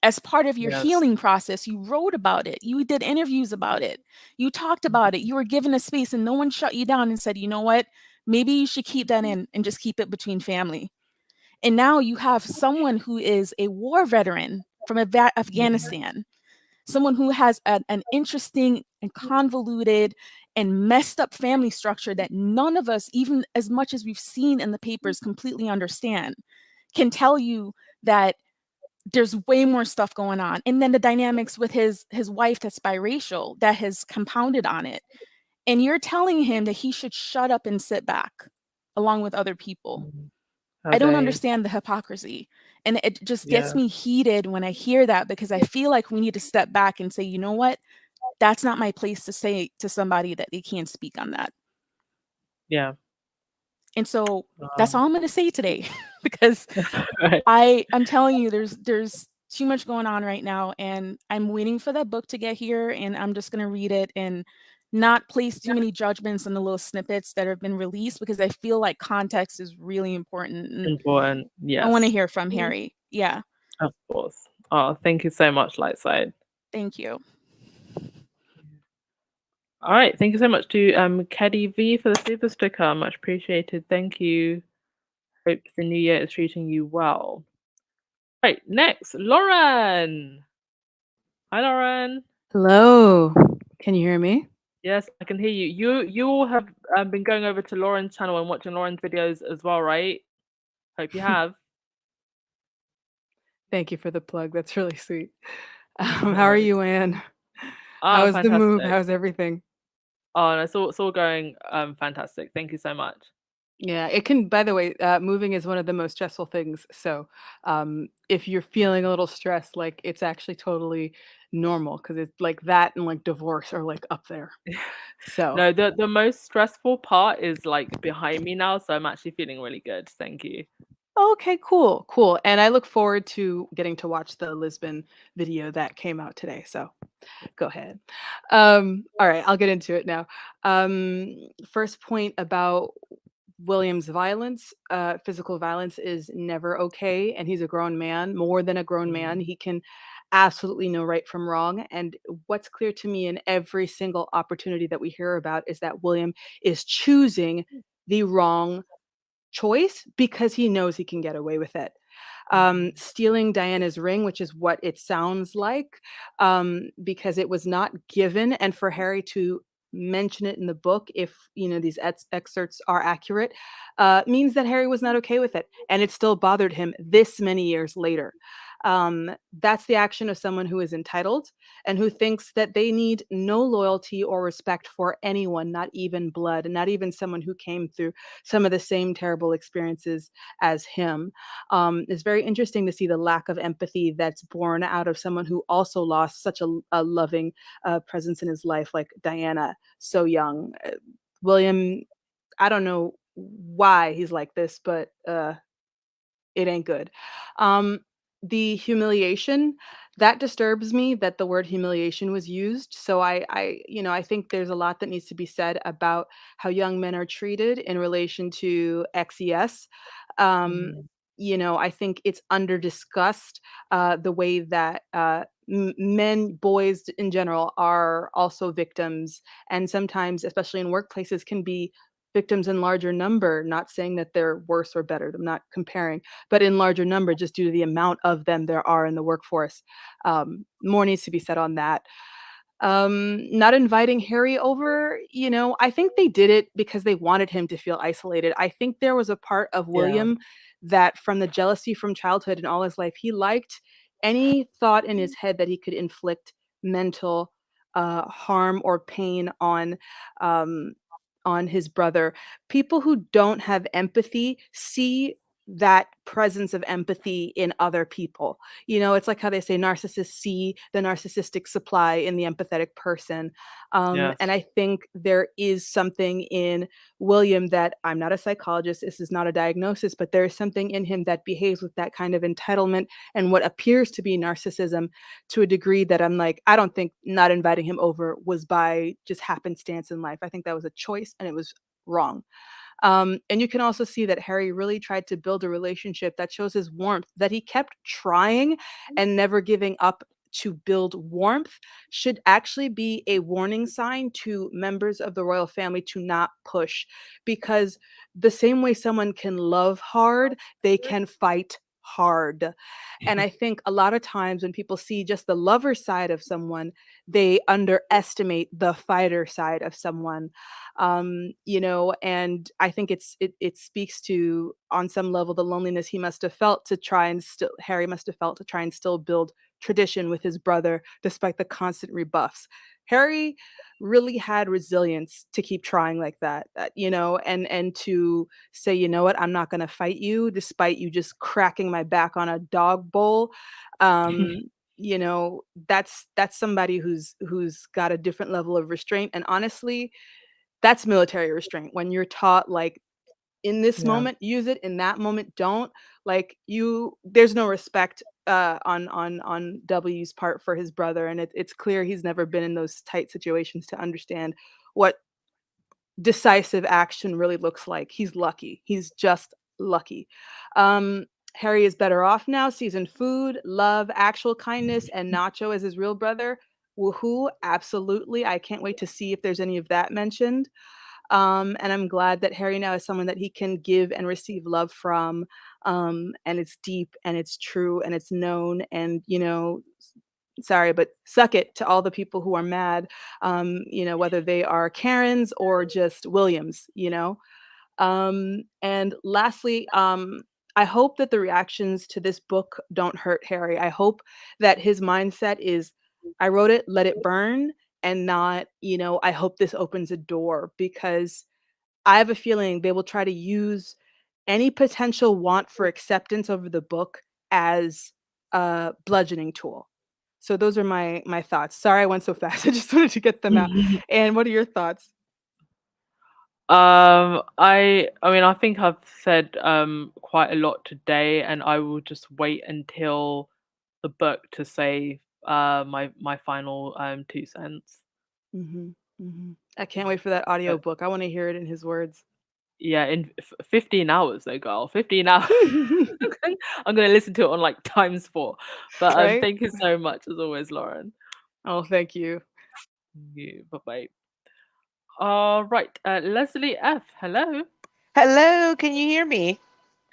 As part of your healing process, you wrote about it. You did interviews about it. You talked about it. You were given a space and no one shut you down and said, you know what? Maybe you should keep that in and just keep it between family. And now you have someone who is a war veteran from Afghanistan, someone who has an interesting and convoluted and messed up family structure that none of us, even as much as we've seen in the papers, completely understand, can tell you that there's way more stuff going on. And then the dynamics with his wife that's biracial that has compounded on it. And you're telling him that he should shut up and sit back along with other people. I don't understand the hypocrisy. And it just gets me heated when I hear that, because I feel like we need to step back and say, you know what? That's not my place to say to somebody that they can't speak on that. Yeah. And so that's all I'm going to say today, because I'm telling you, there's too much going on right now, and I'm waiting for that book to get here, and I'm just going to read it and not place too many judgments on the little snippets that have been released, because I feel like context is really important. And yes. I want to hear from Harry. Yeah. Of course. Oh, thank you so much, Lightside. Thank you. All right, thank you so much to Keddy V for the super sticker. Much appreciated. Thank you. Hope the new year is treating you well. Right, next, Lauren. Hi, Lauren. Hello. Can you hear me? Yes, I can hear you. You all have been going over to Lauren's channel and watching Lauren's videos as well, right? Hope you have. Thank you for the plug. That's really sweet. How are you, Anne? Ah, How's the move? fantastic. How's everything? Oh, no, it's all going fantastic. Thank you so much. Yeah, it can, by the way, moving is one of the most stressful things. So, if you're feeling a little stressed, like it's actually totally normal because it's like that and like divorce are like up there. So, No, the most stressful part is like behind me now, so I'm actually feeling really good. Thank you. okay, cool, cool. And I look forward to getting to watch the Lisbon video that came out today. So, go ahead. All right, I'll get into it now. First point about William's violence, physical violence is never okay, and he's a grown man, more than a grown man. He can absolutely know right from wrong. And what's clear to me in every single opportunity that we hear about is that William is choosing the wrong choice because he knows he can get away with it. Stealing Diana's ring, which is what it sounds like, because it was not given, and for Harry to mention it in the book, if these excerpts are accurate, means that Harry was not okay with it, and it still bothered him this many years later. That's the action of someone who is entitled and who thinks that they need no loyalty or respect for anyone, not even blood, and not even someone who came through some of the same terrible experiences as him. It's very interesting to see the lack of empathy that's born out of someone who also lost such a loving presence in his life, like Diana, so young. William, I don't know why he's like this, but it ain't good. Um, the humiliation that disturbs me that the word humiliation was used. So I think there's a lot that needs to be said about how young men are treated in relation to XES. Um, I think it's under discussed the way that men, boys in general, are also victims, and sometimes, especially in workplaces, can be victims in larger number. Not saying that they're worse or better. I'm not comparing, but in larger number just due to the amount of them there are in the workforce. More needs to be said on that. Not inviting Harry over, I think they did it because they wanted him to feel isolated. I think there was a part of Yeah. William that, from the jealousy from childhood and all his life, he liked any thought in his head that he could inflict mental harm or pain um, on his brother. People who don't have empathy see that presence of empathy in other people. It's like how they say narcissists see the narcissistic supply in the empathetic person. Yes. And I think there is something in William that, I'm not a psychologist, this is not a diagnosis, but there is something in him that behaves with that kind of entitlement and what appears to be narcissism to a degree that I'm like, I don't think not inviting him over was by just happenstance in life. I think that was a choice and it was wrong. And you can also see that Harry really tried to build a relationship that shows his warmth, that he kept trying and never giving up to build warmth should actually be a warning sign to members of the royal family to not push, because the same way someone can love hard, they can fight hard. And I think a lot of times when people see just the lover side of someone, they underestimate the fighter side of someone. And I think it speaks to, on some level, the loneliness he must have felt to try and still Harry must have felt to try and still build tradition with his brother despite the constant rebuffs. Harry really had resilience to keep trying like that, and to say, what, I'm not going to fight you despite you just cracking my back on a dog bowl. um that's somebody who's got a different level of restraint, and honestly, that's military restraint. When you're taught, like, in this Yeah. moment use it, in that moment don't, like, there's no respect on W's part for his brother, and it's clear he's never been in those tight situations to understand what decisive action really looks like. He's lucky. He's just lucky. Um, Harry is better off now. Seasoned food, love, actual kindness, and Nacho as his real brother. Woohoo! Absolutely. I can't wait to see if there's any of that mentioned. And I'm glad that Harry now is someone that he can give and receive love from. And it's deep and it's true and it's known. And, sorry, but suck it to all the people who are mad, whether they are Karens or just Williams, And lastly, I hope that the reactions to this book don't hurt Harry. I hope that his mindset is, I wrote it, let it burn, and not, I hope this opens a door, because I have a feeling they will try to use any potential want for acceptance over the book as a bludgeoning tool. So those are my thoughts. Sorry I went so fast. I just wanted to get them out. And what are your thoughts? I think I've said quite a lot today, and I will just wait until the book to say my final 2 cents. I can't wait for that audio book. I want to hear it in his words. Yeah, in 15 hours though, girl. 15 hours. I'm gonna listen to it on like times 4. But Right? thank you so much as always, Lauren. Oh, thank you. Bye bye. All right, Leslie F. Hello. Hello, can you hear me?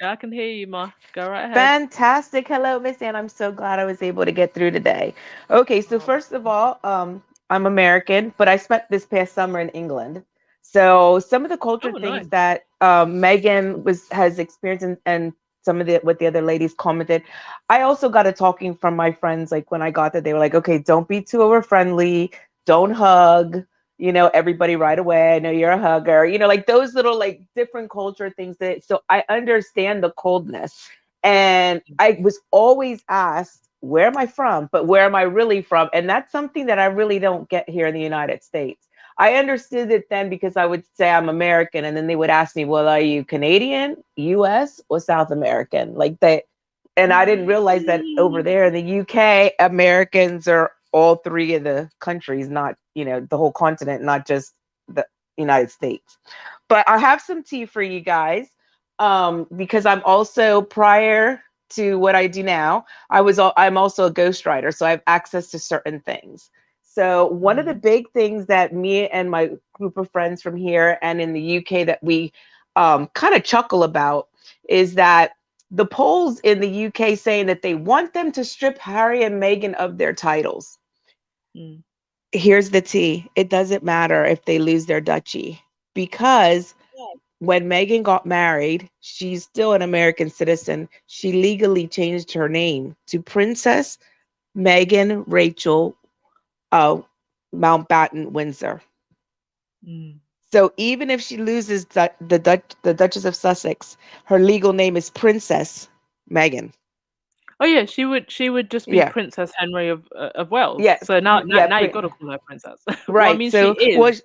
Yeah, I can hear you, Ma. Go right ahead. Fantastic. Hello, Miss Ann. I'm so glad I was able to get through today. Okay, so first of all, I'm American, but I spent this past summer in England. So some of the culture Oh, things nice. that Megan has experienced, and some of what the other ladies commented, I also got a talking from my friends. Like when I got there, they were like, "Okay, don't be too over friendly. Don't hug. Everybody right away. I know you're a hugger. Like those little like different culture things so I understand the coldness. And I was always asked, where am I from? But where am I really from? And that's something that I really don't get here in the United States. I understood it then because I would say I'm American, and then they would ask me, well, are you Canadian, US, or South American? Like that. And I didn't realize that over there in the UK, Americans are all three of the countries, not, the whole continent, not just the United States. But I have some tea for you guys, because I'm also, prior to what I do now, I'm also a ghostwriter, so I have access to certain things. So one of the big things that me and my group of friends from here and in the UK that we kind of chuckle about is that the polls in the UK saying that they want them to strip Harry and Meghan of their titles. Here's the tea. It doesn't matter if they lose their duchy, because when Meghan got married, she's still an American citizen. She legally changed her name to Princess Meghan Rachel Mountbatten Windsor. So even if she loses the Duchess of Sussex, her legal name is Princess Meghan. Oh yeah, she would just be Princess Henry of Wales. Yeah. So now you got to call her princess. Well, I mean, So she is.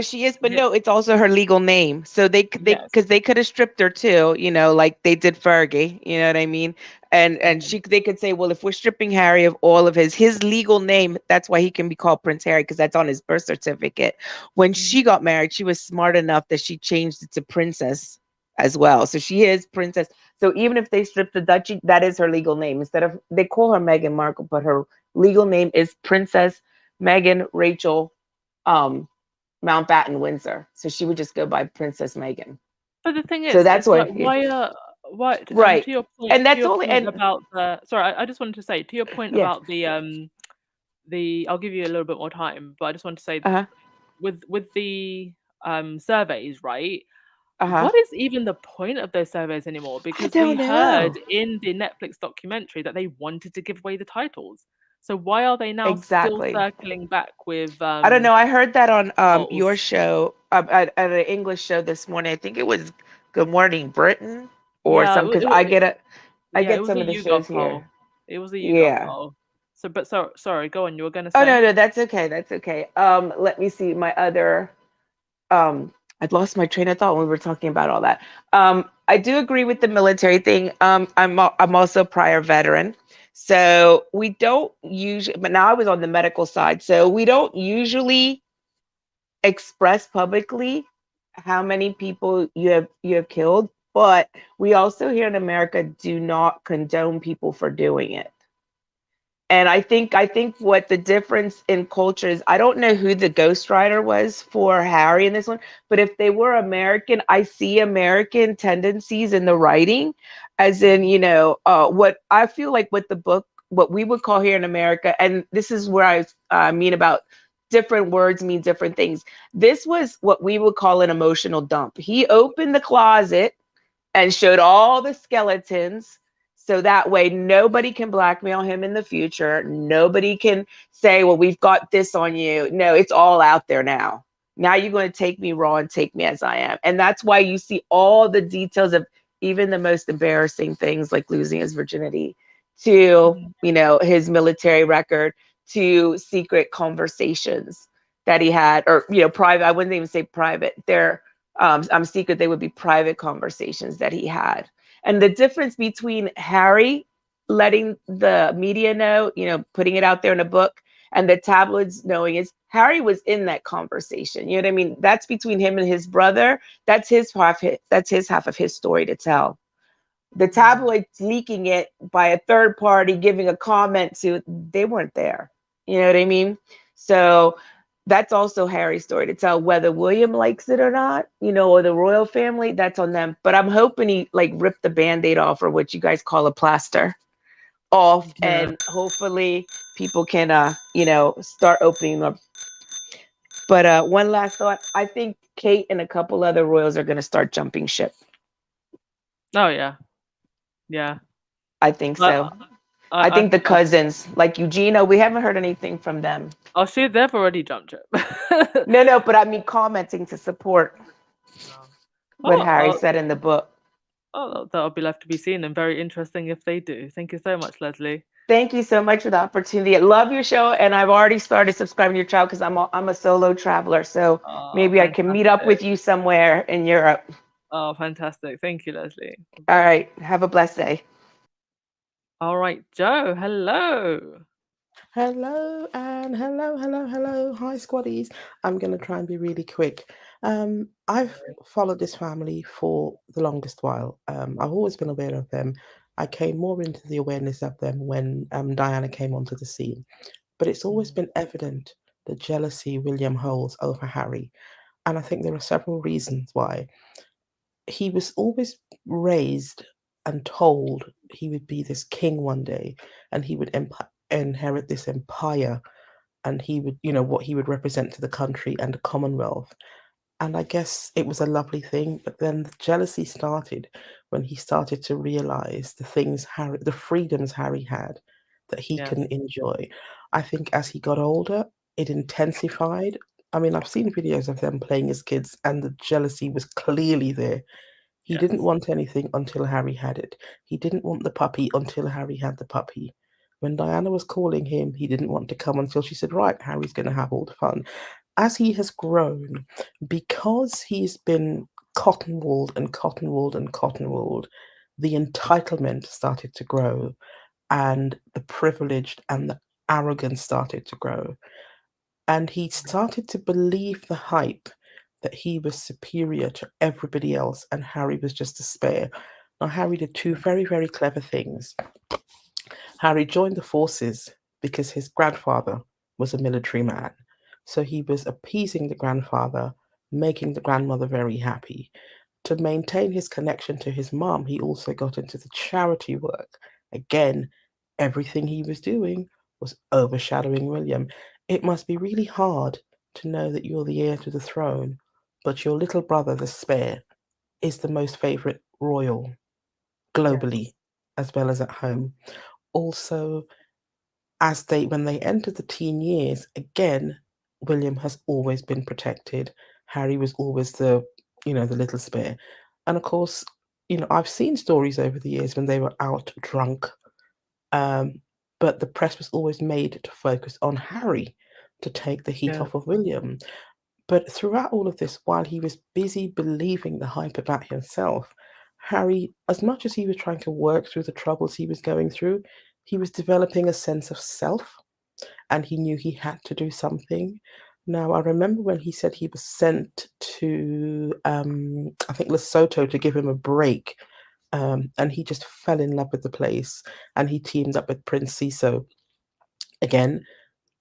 she is, but no, it's also her legal name. So they could have stripped her too, like they did Fergie. You know what I mean? And they could say, well, if we're stripping Harry of all of his legal name, that's why he can be called Prince Harry, because that's on his birth certificate. When she got married, she was smart enough that she changed it to Princess as well. So she is Princess. So even if they strip the duchy, that is her legal name. Instead of, they call her Meghan Markle, but her legal name is Princess Meghan Rachel Mountbatten Windsor. So she would just go by Princess Meghan. But the thing is, so that's like, why to your point, and that's only about the. Sorry, I just wanted to say to your point about the I'll give you a little bit more time, but I just want to say with the surveys, right? What is even the point of those surveys anymore? Because we heard in the Netflix documentary that they wanted to give away the titles. So why are they now still circling back with? I don't know. I heard that on your show, at an English show this morning. I think it was Good Morning Britain or something. Because I get some of the shows here. It was a YouGov poll. So sorry, go on. You were going to say? Oh no, that's okay. That's okay. Let me see my other. I'd lost my train of thought when we were talking about all that. I do agree with the military thing. I'm also a prior veteran. So we don't usually, but now I was on the medical side. So we don't usually express publicly how many people you have killed. But we also here in America do not condone people for doing it. And I think what the difference in culture is, I don't know who the ghostwriter was for Harry in this one, but if they were American, I see American tendencies in the writing, as in, what I feel like what the book what we would call here in America, and this is where I mean about different words mean different things. This was what we would call an emotional dump. He opened the closet and showed all the skeletons, so that way nobody can blackmail him in the future. Nobody can say, well, we've got this on you. No, it's all out there now. Now you're going to take me raw and take me as I am. And that's why you see all the details of even the most embarrassing things like losing his virginity to, his military record, to secret conversations that he had, or, private, I wouldn't even say private. I'm secret, they would be private conversations that he had. And the difference between Harry letting the media know, putting it out there in a book, and the tabloids knowing is Harry was in that conversation. You know what I mean? That's between him and his brother. That's his half of his story to tell. The tabloids leaking it by a third party giving a comment to, they weren't there. You know what I mean? So that's also Harry's story to tell. Whether William likes it or not, or the royal family, that's on them. But I'm hoping he ripped the Band-Aid off, or what you guys call a plaster off, and hopefully people can, start opening up. But one last thought, I think Kate and a couple other royals are going to start jumping ship. Oh, yeah. Yeah. I think so. I think the cousins, like Eugenia, we haven't heard anything from them. Oh, shoot, they've already jumped ship. No, but I mean commenting to support what Harry said in the book. Oh, that'll be left to be seen, and very interesting if they do. Thank you so much, Leslie. Thank you so much for the opportunity. I love your show, and I've already started subscribing to your channel because I'm a solo traveler. So maybe I can meet up with you somewhere in Europe. Oh, fantastic. Thank you, Leslie. All right. Have a blessed day. All right, Joe. Hello. Hello, and hello. Hi, squaddies. I'm going to try and be really quick. I've followed this family for the longest while. I've always been aware of them. I came more into the awareness of them when Diana came onto the scene. But it's always been evident the jealousy William holds over Harry. And I think there are several reasons why. He was always raised and told he would be this king one day, and he would inherit this empire, and he would, what he would represent to the country and the Commonwealth. And I guess it was a lovely thing, but then the jealousy started when he started to realize the freedoms Harry had that he couldn't enjoy. I think as he got older, it intensified. I mean, I've seen videos of them playing as kids, and the jealousy was clearly there. He didn't want anything until Harry had it. He didn't want the puppy until Harry had the puppy. When Diana was calling him, he didn't want to come until she said, right, Harry's going to have all the fun. As he has grown, because he's been cotton-wooled, the entitlement started to grow, and the privileged and the arrogance started to grow. And he started to believe the hype that he was superior to everybody else, and Harry was just a spare. Now, Harry did two very, very clever things. Harry joined the forces because his grandfather was a military man. So he was appeasing the grandfather, making the grandmother very happy. To maintain his connection to his mom, he also got into the charity work. Again, everything he was doing was overshadowing William. It must be really hard to know that you're the heir to the throne, but your little brother, the spare, is the most favorite royal globally, as well as at home. Also, when they enter the teen years, again, William has always been protected. Harry was always the little spare. And of course, I've seen stories over the years when they were out drunk, but the press was always made to focus on Harry to take the heat off of William. But throughout all of this, while he was busy believing the hype about himself, Harry, as much as he was trying to work through the troubles he was going through, he was developing a sense of self, and he knew he had to do something. Now, I remember when he said he was sent to, I think, Lesotho to give him a break, and he just fell in love with the place, and he teamed up with Prince Siso. Again,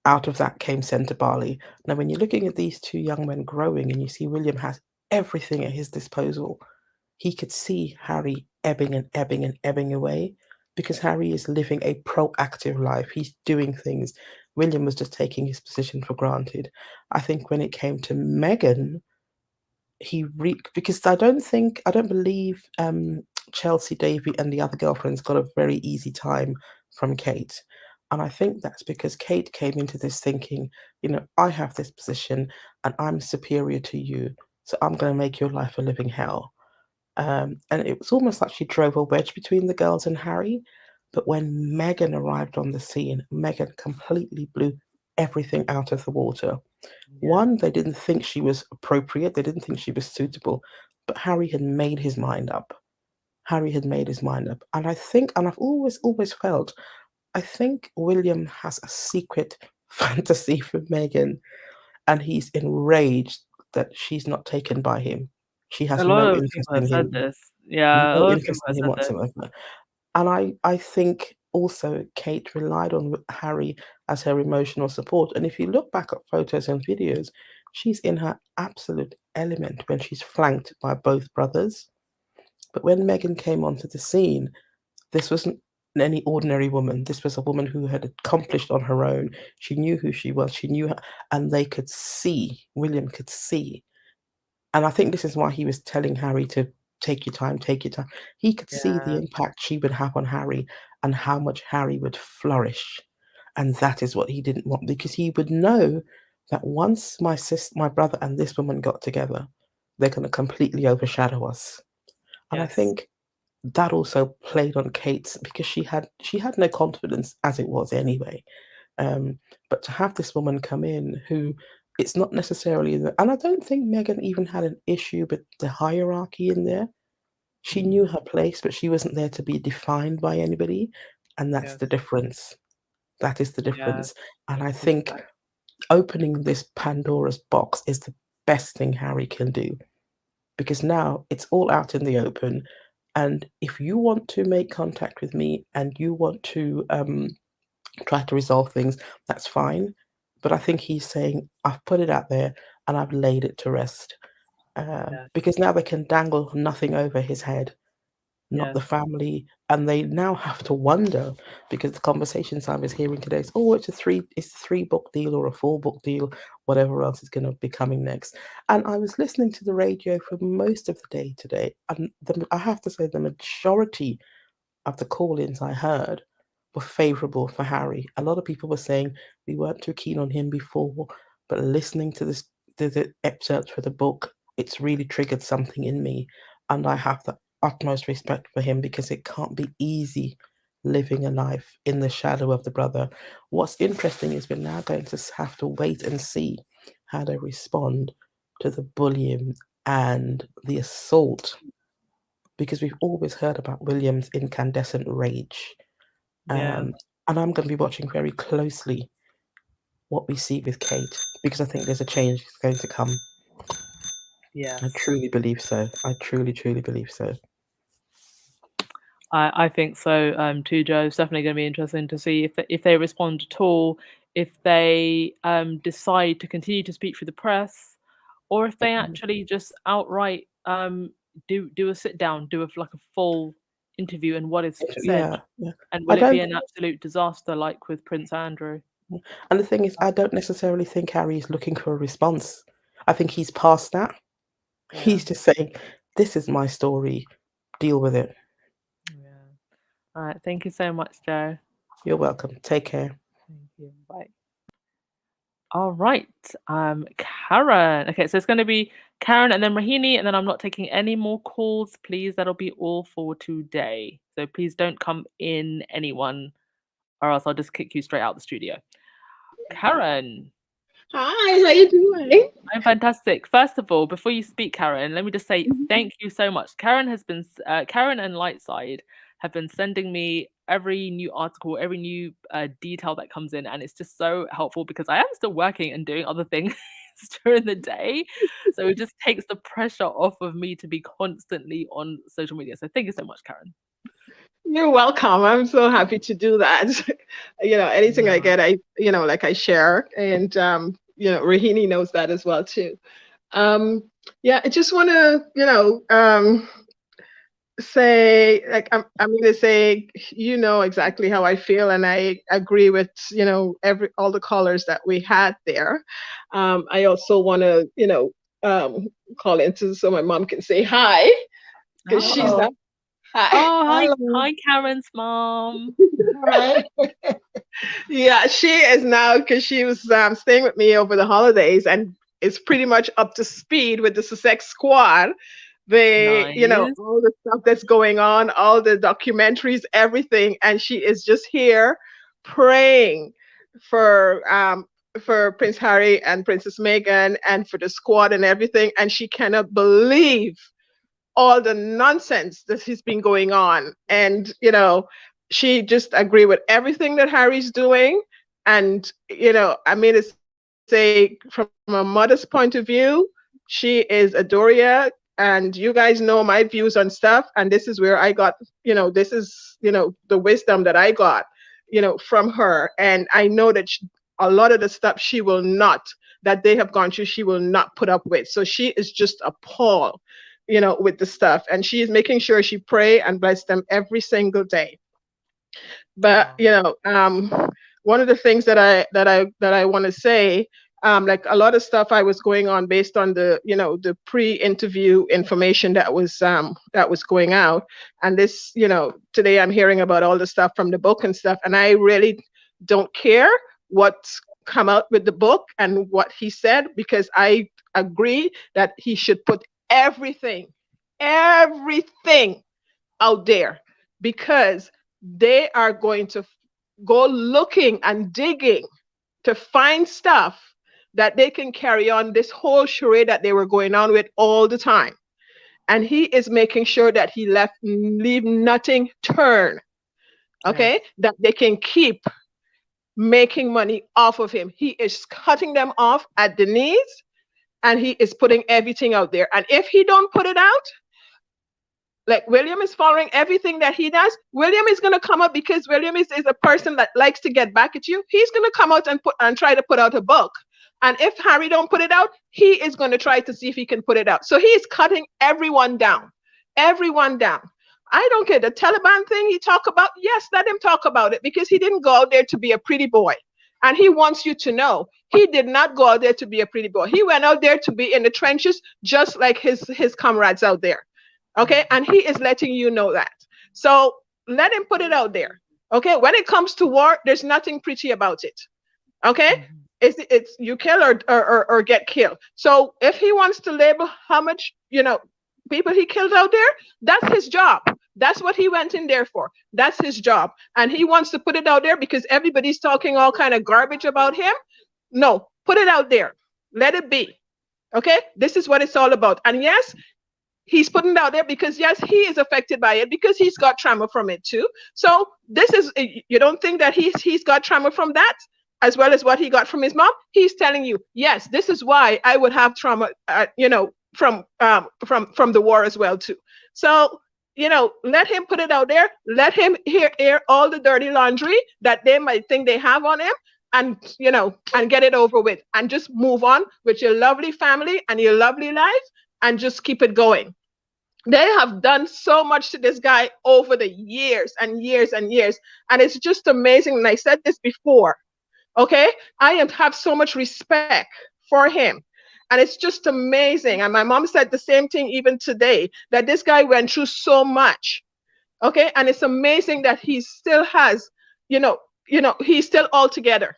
out of that came sent to Bali. Now, when you're looking at these two young men growing and you see William has everything at his disposal, he could see Harry ebbing away because Harry is living a proactive life. He's doing things. William was just taking his position for granted. I think when it came to Meghan, because I don't believe Chelsea, Davy, and the other girlfriends got a very easy time from Kate. And I think that's because Kate came into this thinking, I have this position and I'm superior to you, so I'm going to make your life a living hell. And it was almost like she drove a wedge between the girls and Harry. But when Meghan arrived on the scene, Meghan completely blew everything out of the water. One, they didn't think she was appropriate. They didn't think she was suitable. But Harry had made his mind up. Harry had made his mind up. And I've always felt, I think William has a secret fantasy for Meghan, and he's enraged that she's not taken by him. She has A lot no of interest people have in said him. this. Yeah, a No lot of people interest have in him said this. whatsoever. And I think also Kate relied on Harry as her emotional support. And if you look back at photos and videos, she's in her absolute element when she's flanked by both brothers. But when Meghan came onto the scene, this wasn't any ordinary woman. This was a woman who had accomplished on her own. She knew who she was. She knew her, and they could see, William could see. And I think this is why he was telling Harry to take your time, take your time. He could see the Yeah. impact she would have on Harry and how much Harry would flourish. And that is what he didn't want, because he would know that once my brother and this woman got together, they're going to completely overshadow us. And I Yes. think that also played on Kate's, because she had no confidence as it was anyway. But to have this woman come in who, it's not necessarily, and I don't think Meghan even had an issue with the hierarchy in there. She knew her place, but she wasn't there to be defined by anybody. And that's the Yes. difference. That is the Yeah. difference. And I think Exactly. opening this Pandora's box is the best thing Harry can do, because now it's all out in the open. And if you want to make contact with me and you want to try to resolve things, that's fine. But I think he's saying, I've put it out there and I've laid it to rest. Yes. Because now they can dangle nothing over his head, not the Yes. family. And they now have to wonder, because the conversations I was hearing today is, oh, it's a 3-book deal or a 4-book deal, whatever else is going to be coming next. And I was listening to the radio for most of the day today, and I have to say the majority of the call-ins I heard were favourable for Harry. A lot of people were saying we weren't too keen on him before, but listening to the excerpts for the book, it's really triggered something in me. And I have the utmost respect for him, because it can't be easy living a life in the shadow of the brother. What's interesting is we're now going to have to wait and see how they respond to the bullying and the assault, because we've always heard about William's incandescent rage. Yeah. And I'm going to be watching very closely what we see with Kate, because I think there's a change going to come. Yeah. I truly believe so. I truly, truly believe so. I think so too, Joe. It's definitely going to be interesting to see if they respond at all, if they decide to continue to speak through the press, or if they actually just outright do a sit down, do a full interview and what is said, Yeah. and I will it be don't. an absolute disaster like with Prince Andrew? And the thing is, I don't necessarily think Harry is looking for a response. I think he's past that. Yeah. He's just saying, "This is my story. Deal with it." Yeah. All right. Thank you so much, Joe. You're welcome. Take care. Thank you. Bye. All right. Karen. Okay, so it's going to be Karen and then Rahini, and then I'm not taking any more calls, please. That'll be all for today. So please don't come in, anyone, or else I'll just kick you straight out the studio. Karen. Hi, how you doing? I'm fantastic. First of all, before you speak, Karen, let me just say thank you so much. Karen and Lightside have been sending me every new article, every new detail that comes in, and it's just so helpful because I am still working and doing other things during the day. So it just takes the pressure off of me to be constantly on social media. So thank you so much, Karen. You're welcome. I'm so happy to do that. Anything I get, I share, and Rahini knows that as well too. I just want to, say, like, I'm going to say, you know exactly how I feel, and I agree with, all the callers that we had there. I also want to, call into so my mom can say hi, because she's Oh, not. Hi. Oh, Hello. hi, Karen's mom. Hi. Yeah, she is now, because she was staying with me over the holidays and is pretty much up to speed with the Sussex squad. Nice. All the stuff that's going on, all the documentaries, everything. And she is just here praying for Prince Harry and Princess Meghan and for the squad and everything. And she cannot believe all the nonsense that has been going on. And, she just agree with everything that Harry's doing. And, I mean, to say from a mother's point of view, she is a Doria. And you guys know my views on stuff. And this is where I got, this is, the wisdom that I got, from her. And I know that a lot of the stuff that they have gone through, she will not put up with. So she is just appalled, with the stuff. And she is making sure she pray and bless them every single day. But one of the things that I want to say, like a lot of stuff I was going on based on the pre-interview information that was going out, and this, today I'm hearing about all the stuff from the book and stuff, and I really don't care what's come out with the book and what he said, because I agree that he should put everything out there, because they are going to go looking and digging to find stuff that they can carry on this whole charade that they were going on with all the time. And he is making sure that he leave nothing turn, okay, Yes. that they can keep making money off of him. He is cutting them off at the knees, and he is putting everything out there. And if he don't put it out, like William is following everything that he does, William is going to come up, because William is a person that likes to get back at you. He's going to come out and try to put out a book. And if Harry don't put it out, he is going to try to see if he can put it out. So he's cutting everyone down. Everyone down. I don't care. The Taliban thing he talk about, yes, let him talk about it, because he didn't go out there to be a pretty boy. And he wants you to know he did not go out there to be a pretty boy. He went out there to be in the trenches, just like his comrades out there. Okay, and he is letting you know that. So let him put it out there. Okay, when it comes to war, there's nothing pretty about it. Okay, it's you kill or get killed. So if he wants to label how much people he killed out there, that's his job. That's what he went in there for. That's his job, and he wants to put it out there because everybody's talking all kind of garbage about him. No, put it out there. Let it be. Okay, this is what it's all about. And yes, he's putting it out there because yes, he is affected by it, because he's got trauma from it too. So this is, you don't think that he's got trauma from that as well as what he got from his mom? He's telling you, yes, this is why I would have trauma, from the war as well too. So let him put it out there. Let him air all the dirty laundry that they might think they have on him, and and get it over with, and just move on with your lovely family and your lovely life, and just keep it going. They have done so much to this guy over the years and years and years. And it's just amazing. And I said this before, okay? I have so much respect for him. And it's just amazing. And my mom said the same thing even today, that this guy went through so much, okay? And it's amazing that he still has, he's still all together,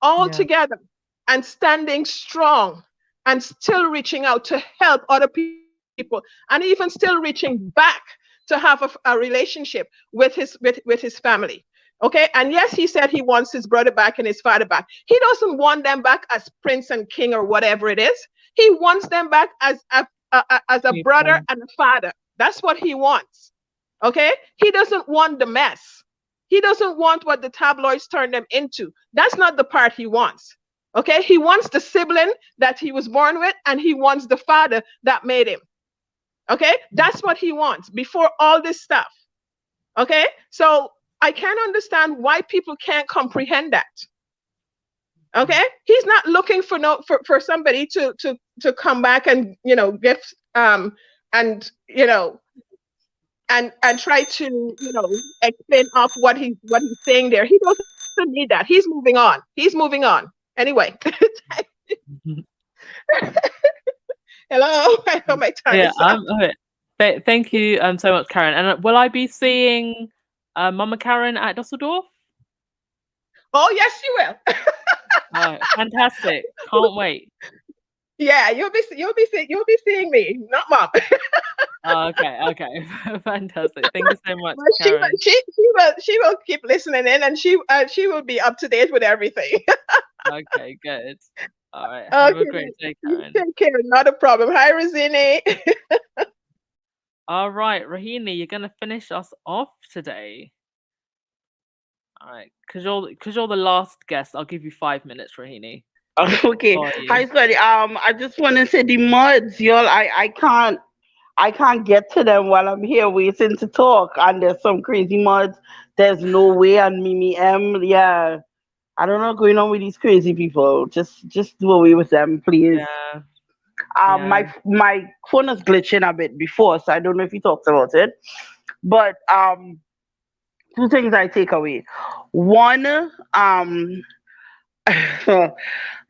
and standing strong, and still reaching out to help other people, and even still reaching back to have a relationship with his family. Okay, and yes, he said he wants his brother back and his father back. He doesn't want them back as prince and king or whatever it is. He wants them back as a brother and a father. That's what he wants. Okay, he doesn't want the mess. He doesn't want what the tabloids turn them into. That's not the part he wants. Okay, he wants the sibling that he was born with, and he wants the father that made him. Okay, that's what he wants before all this stuff. Okay, so I can't understand why people can't comprehend that. Okay, he's not looking for somebody to come back and get and and try to, explain off what he's saying there. He doesn't need that. He's moving on. He's moving on. Anyway. Hello. I know my time Yeah, is up. okay. Thank you so much, Karen. And will I be seeing Mama Karen at Dusseldorf? Oh yes, you will. Oh, fantastic! Can't wait. Yeah, you'll be seeing me, not Mom. Oh, okay, fantastic. Thank you so much, But Karen. she will keep listening in, and she will be up to date with everything. Okay, good. All right, have a great day, Karen. Take care, not a problem. Hi, Rosini. All right, Rahini, you're gonna finish us off today. All right, because you're the last guest. I'll give you 5 minutes, Rahini. Okay. Hi, sorry. I just want to say the mods, y'all. I can't get to them while I'm here waiting to talk. And there's some crazy mods. There's no way and Mimi M. Yeah, I don't know what's going on with these crazy people. Just do away with them, please. Yeah. My phone is glitching a bit before, so I don't know if you talked about it. But two things I take away. One,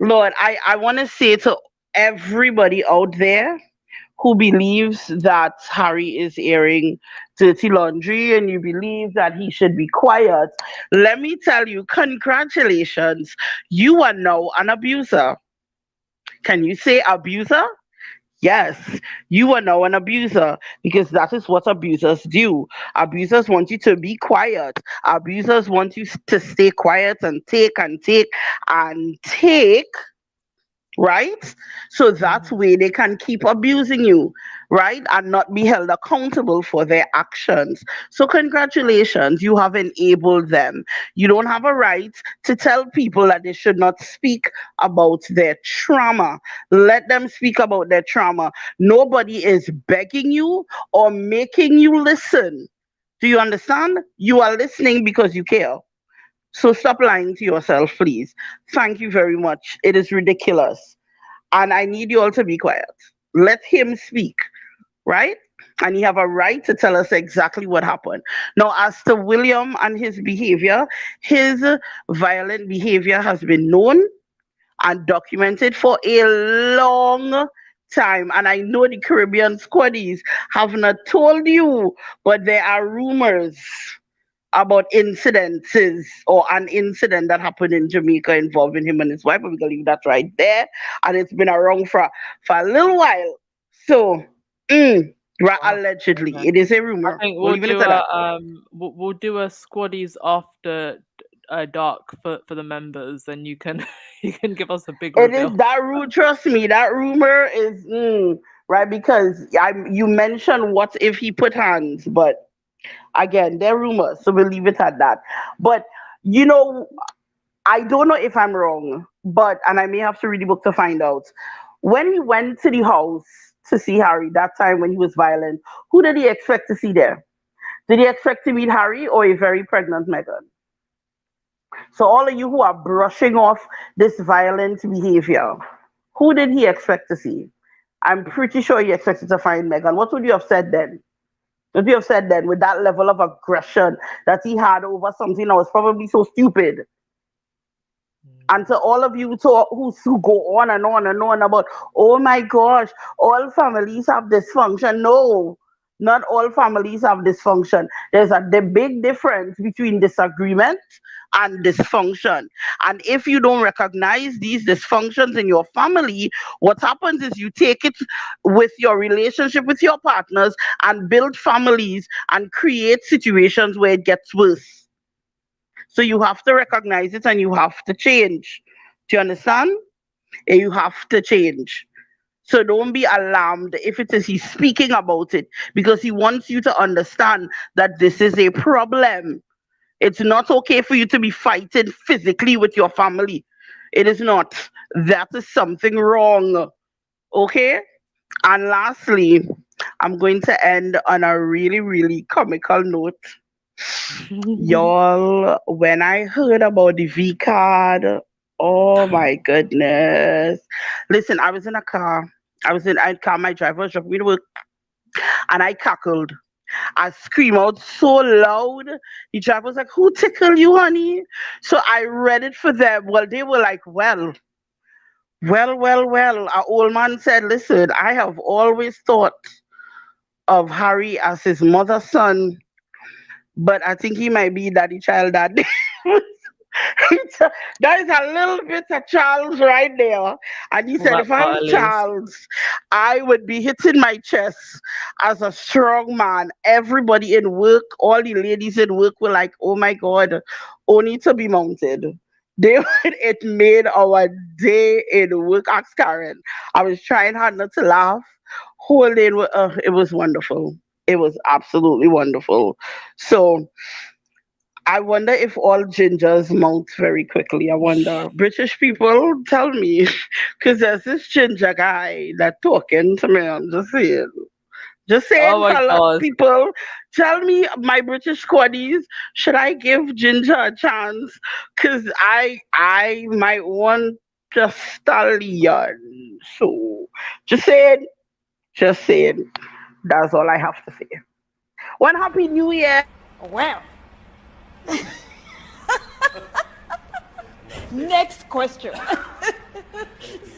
Lord, I want to say to everybody out there who believes that Harry is airing dirty laundry and you believe that he should be quiet, let me tell you, congratulations. You are now an abuser. Can you say abuser? Yes, you are now an abuser because that is what abusers do. Abusers want you to be quiet. Abusers want you to stay quiet and take and take and take, right? So that way they can keep abusing you, right? And not be held accountable for their actions. So congratulations, you have enabled them. You don't have a right to tell people that they should not speak about their trauma. Let them speak about their trauma. Nobody is begging you or making you listen. Do you understand? You are listening because you care. So stop lying to yourself, please. Thank you very much. It is ridiculous. And I need you all to be quiet. Let him speak, right? And you have a right to tell us exactly what happened. Now, as to William and his violent behavior has been known and documented for a long time. And I know the Caribbean squaddies have not told you, but there are rumors about incidences or an incident that happened in Jamaica involving him and his wife. We're gonna leave that right there. And it's been around for a little while. So right, allegedly. Okay. It is a rumor. I think We'll leave it at that. we'll do a squaddies after dark for the members, and you can you can give us a big It reveal. is that trust me, that rumor is right, because you mentioned what if he put hands, but again, they're rumors, so we'll leave it at that. But I don't know if I'm wrong, and I may have to read the book to find out. When he went to the house to see Harry that time when he was violent, who did he expect to see there? Did he expect to meet Harry or a very pregnant Meghan? So all of you who are brushing off this violent behavior, who did he expect to see? I'm pretty sure he expected to find Meghan. What would you have said then? What would you have said then with that level of aggression that he had over something that was probably so stupid? And to all of you who go on and on and on about, oh my gosh, all families have dysfunction. No, not all families have dysfunction. There's the big difference between disagreement and dysfunction. And if you don't recognize these dysfunctions in your family, what happens is you take it with your relationship with your partners and build families and create situations where it gets worse. So you have to recognize it and you have to change. Do you understand? And you have to change. So don't be alarmed if it is he's speaking about it, because he wants you to understand that this is a problem. It's not okay for you to be fighting physically with your family. It is not. That is something wrong. Okay? And lastly, I'm going to end on a really, really comical note. Y'all, when I heard about the V card, oh my goodness. Listen, I was in a car. My driver was dropping me to work, and I cackled I scream out so loud. The driver was like, "Who tickled you, honey?" So I read it for them. Well, they were like, well. Our old man said, "Listen, I have always thought of Harry as his mother's son, but I think he might be daddy child dad." That is a little bit of Charles right there. And he Well, said, that if I'm part is. Charles, I would be hitting my chest as a strong man. Everybody in work, all the ladies in work were like, oh my God, only to be mounted. It made our day in work. Ask Karen. I was trying hard not to laugh. Whole day, it was wonderful. It was absolutely wonderful. So, I wonder if all gingers mount very quickly. I wonder. British people, tell me, because there's this ginger guy that talking to me. I'm just saying. Just Oh saying, my fella, god. people, tell me, my British squaddies, should I give Ginger a chance? Because I might want a stallion. So, just saying, just saying. That's all I have to say. One happy new year. Well, next question.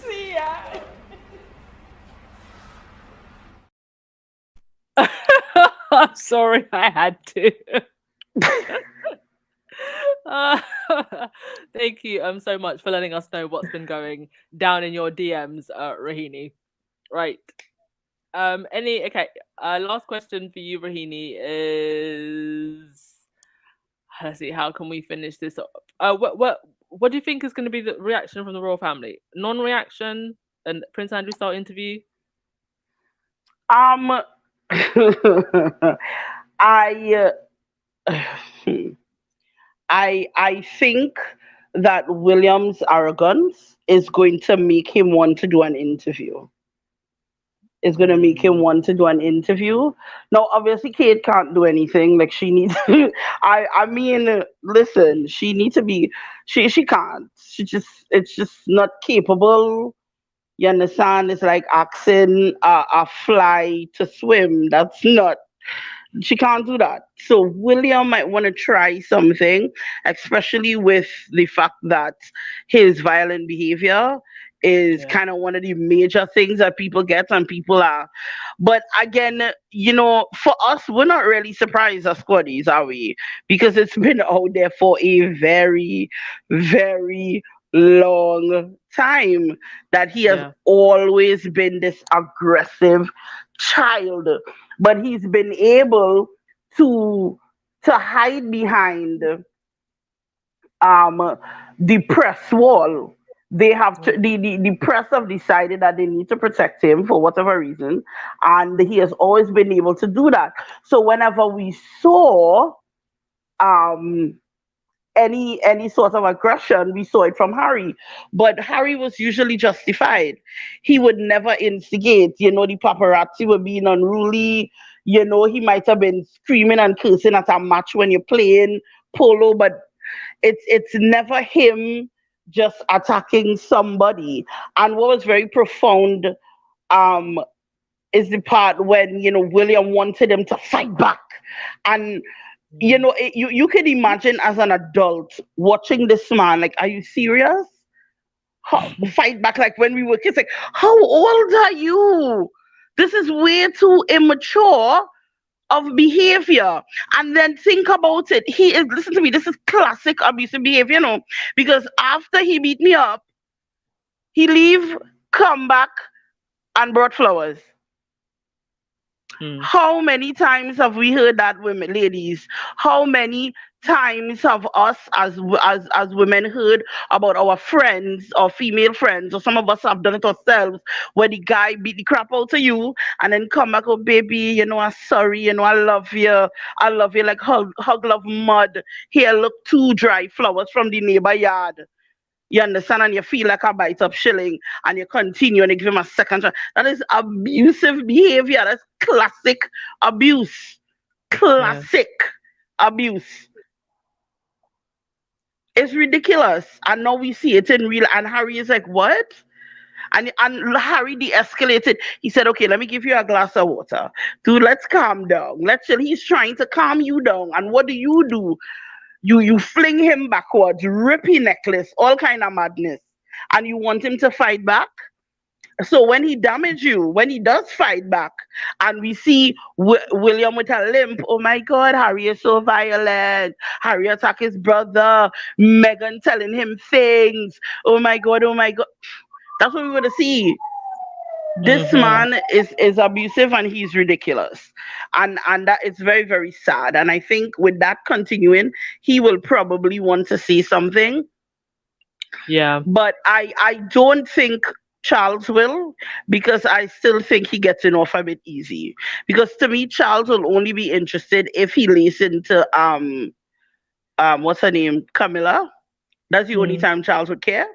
See ya. I'm sorry, I had to. Uh, thank you so much for letting us know what's been going down in your DMs, Rahini. Right. Last question for you, Rahini, is let's see, how can we finish this up? What do you think is going to be the reaction from the royal family? Non-reaction and Prince Andrew style interview? I I think that William's arrogance is going to make him want to do an interview. Is going to make him want to do an interview. Now, obviously, Kate can't do anything. Like she needs. I mean, listen, she needs to be. She can't. It's just not capable. You understand? It's like asking a fly to swim. That's not. She can't do that. So William might want to try something, especially with the fact that his violent behavior is kind of one of the major things that people get and people are. But again, for us, we're not really surprised as squaddies, are we? Because it's been out there for a very, very long time that he has always been this aggressive child, but he's been able to hide behind the press wall. They have to, the press have decided that they need to protect him for whatever reason, and he has always been able to do that. So whenever we saw any sort of aggression, we saw it from Harry. But Harry was usually justified. He would never instigate. The paparazzi were being unruly. He might have been screaming and cursing at a match when you're playing polo, but it's never him just attacking somebody. And what was very profound is the part when William wanted him to fight back. And you can imagine as an adult watching this man, like, are you serious? Fight back, like when we were kids, like, how old are you? This is way too immature of behavior. And then think about it. Listen to me, this is classic abusive behavior, because after he beat me up, he leave, come back, and brought flowers. How many times have we heard that, women, ladies? How many times have us as women heard about our friends or female friends, or some of us have done it ourselves, where the guy beat the crap out of you and then come back, oh baby, I'm sorry, I love you, like hug love mud. Here, look, 2 dry flowers from the neighbor yard. You understand? And you feel like a bite up shilling, and you continue and you give him a second chance. That is abusive behavior. That's classic abuse. Classic abuse. It's ridiculous. And now we see it in real. And Harry is like, what? And Harry de-escalated. He said, okay, let me give you a glass of water. Dude, let's calm down. Let's chill. He's trying to calm you down. And what do? You fling him backwards, rip his necklace, all kind of madness. And you want him to fight back? So when he damage you, when he does fight back, and we see William with a limp, oh my God, Harry is so violent. Harry attack his brother. Meghan telling him things. Oh my God, oh my God. That's what we want to see. This man is abusive and he's ridiculous. And that is very, very sad. And I think with that continuing, he will probably want to say something. Yeah. But I don't think Charles will, because I still think he gets it off a bit easy. Because to me, Charles will only be interested if he lays into what's her name, Camilla. That's the only time Charles would care.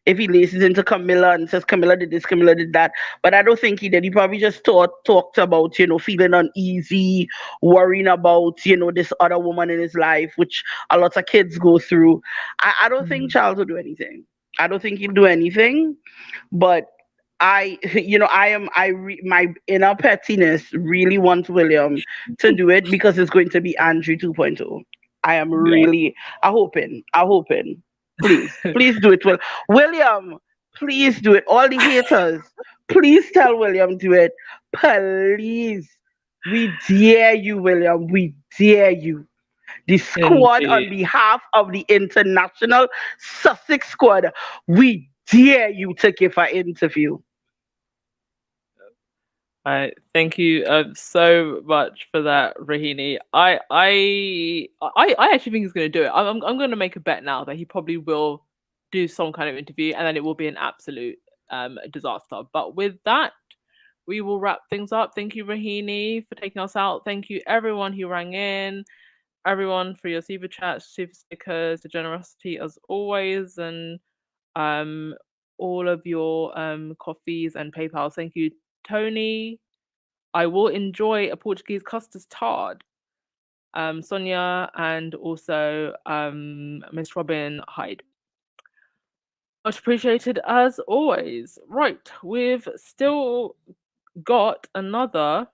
If he laces into Camilla and says Camilla did this, Camilla did that. But I don't think he did. He probably just talked about, feeling uneasy, worrying about, this other woman in his life, which a lot of kids go through. I don't think Charles will do anything. I don't think he'll do anything. But my inner pettiness really wants William to do it, because it's going to be Andrew 2.0. I am really, I'm hoping. Please do it. William, please do it. All the haters, please tell William do it. Please. We dare you, William. We dare you. The squad, on behalf of the international Sussex squad, we dare you to give an interview. Thank you so much for that, Rahini. I actually think he's going to do it. I'm going to make a bet now that he probably will do some kind of interview, and then it will be an absolute disaster. But with that, we will wrap things up. Thank you, Rahini, for taking us out. Thank you, everyone who rang in, everyone for your super chats, super stickers, the generosity as always, and all of your coffees and PayPal. Thank you, Tony. I will enjoy a Portuguese custard tart. Sonia, and also Miss Robin Hyde. Much appreciated as always. Right, we've still got another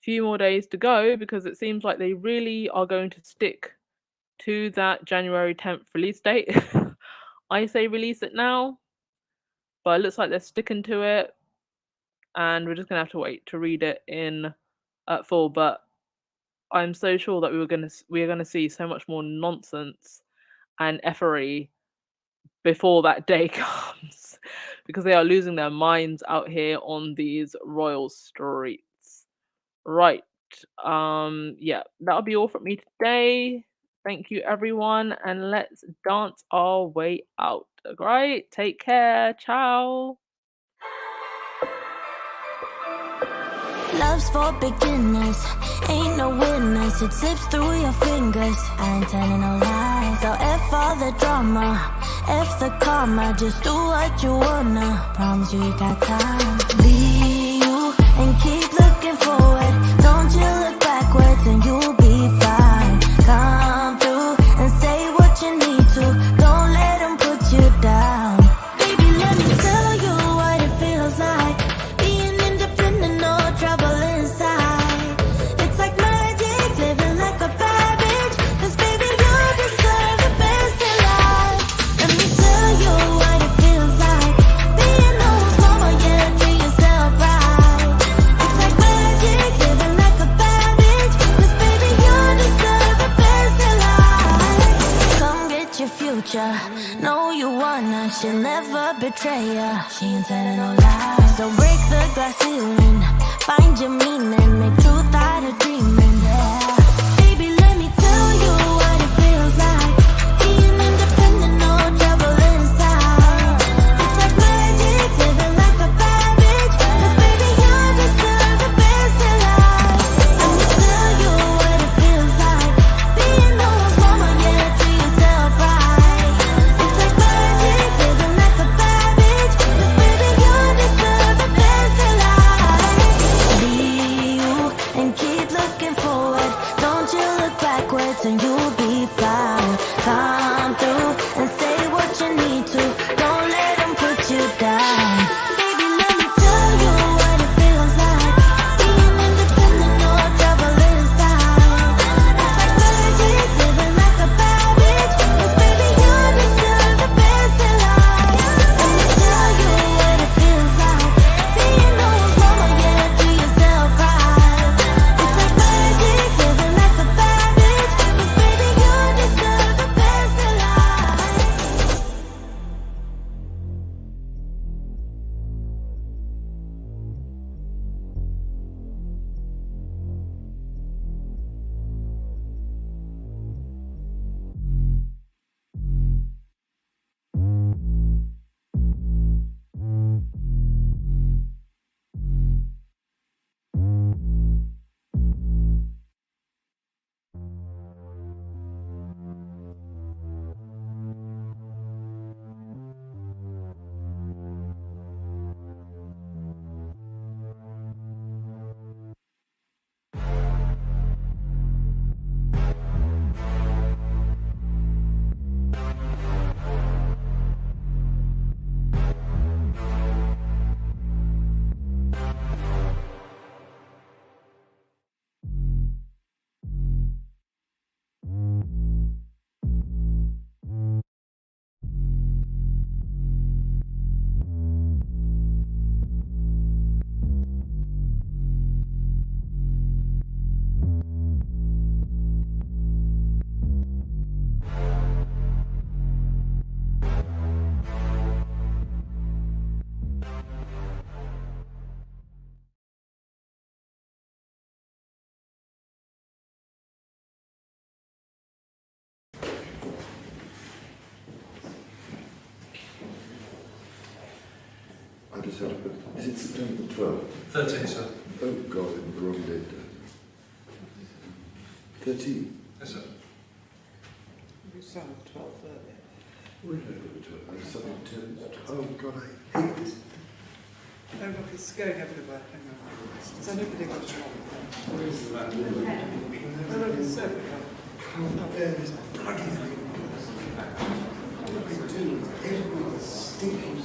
few more days to go, because it seems like they really are going to stick to that January 10th release date. I say release it now, but it looks like they're sticking to it, and we're just gonna have to wait to read it in full. But I'm so sure that we're gonna see so much more nonsense and effery before that day comes, because they are losing their minds out here on these royal streets. Right. Yeah, that'll be all from me today. Thank you, everyone, and let's dance our way out. Right, take care. Ciao. Love's for beginners, ain't no winners. It slips through your fingers. I ain't telling no lies. So F all the drama, F the karma. Just do what you wanna. Promise you got time. Be you and keep looking forward. Don't you look backwards and you'll be fine. Come through and say what you need to. Don't let them put you down. Baby, let me tell you what it feels like. Being independent, no trouble inside. It's like magic, living like a bad bitch. 'Cause baby, you deserve the best in life. Let me tell you what it feels like. Being those mama, yeah, treat yourself right. It's like magic, living like a bad bitch. 'Cause baby, you deserve the best in life. Come get your future. Know you wanna, she'll never betray ya. She ain't telling no lies. So break the glass ceiling, find your meaning, make truth out of dreaming. Yeah. Baby, let me tell you what it feels like. Being independent, no trouble inside. It's like magic, living like a bad bitch. 'Cause baby, you deserve the best in life. Let me tell you what it feels like. Being those mama, yeah, treat yourself right. It's like magic, living like a bad bitch. 'Cause baby, you deserve the best in life. Be you and keep looking for I just had to put, is it September the 12th? 13th, sir. Oh God, I'm the wrong date. 13? Yes, sir. You sound 12 earlier. Wait a minute, I was something 10. Oh God, I hate this. Oh look, it's going everywhere. Hang on. So nobody got it wrong. Where is the man? Oh look, it's everywhere. Can't bear this bloody thing. What do I do? Everyone's stinking.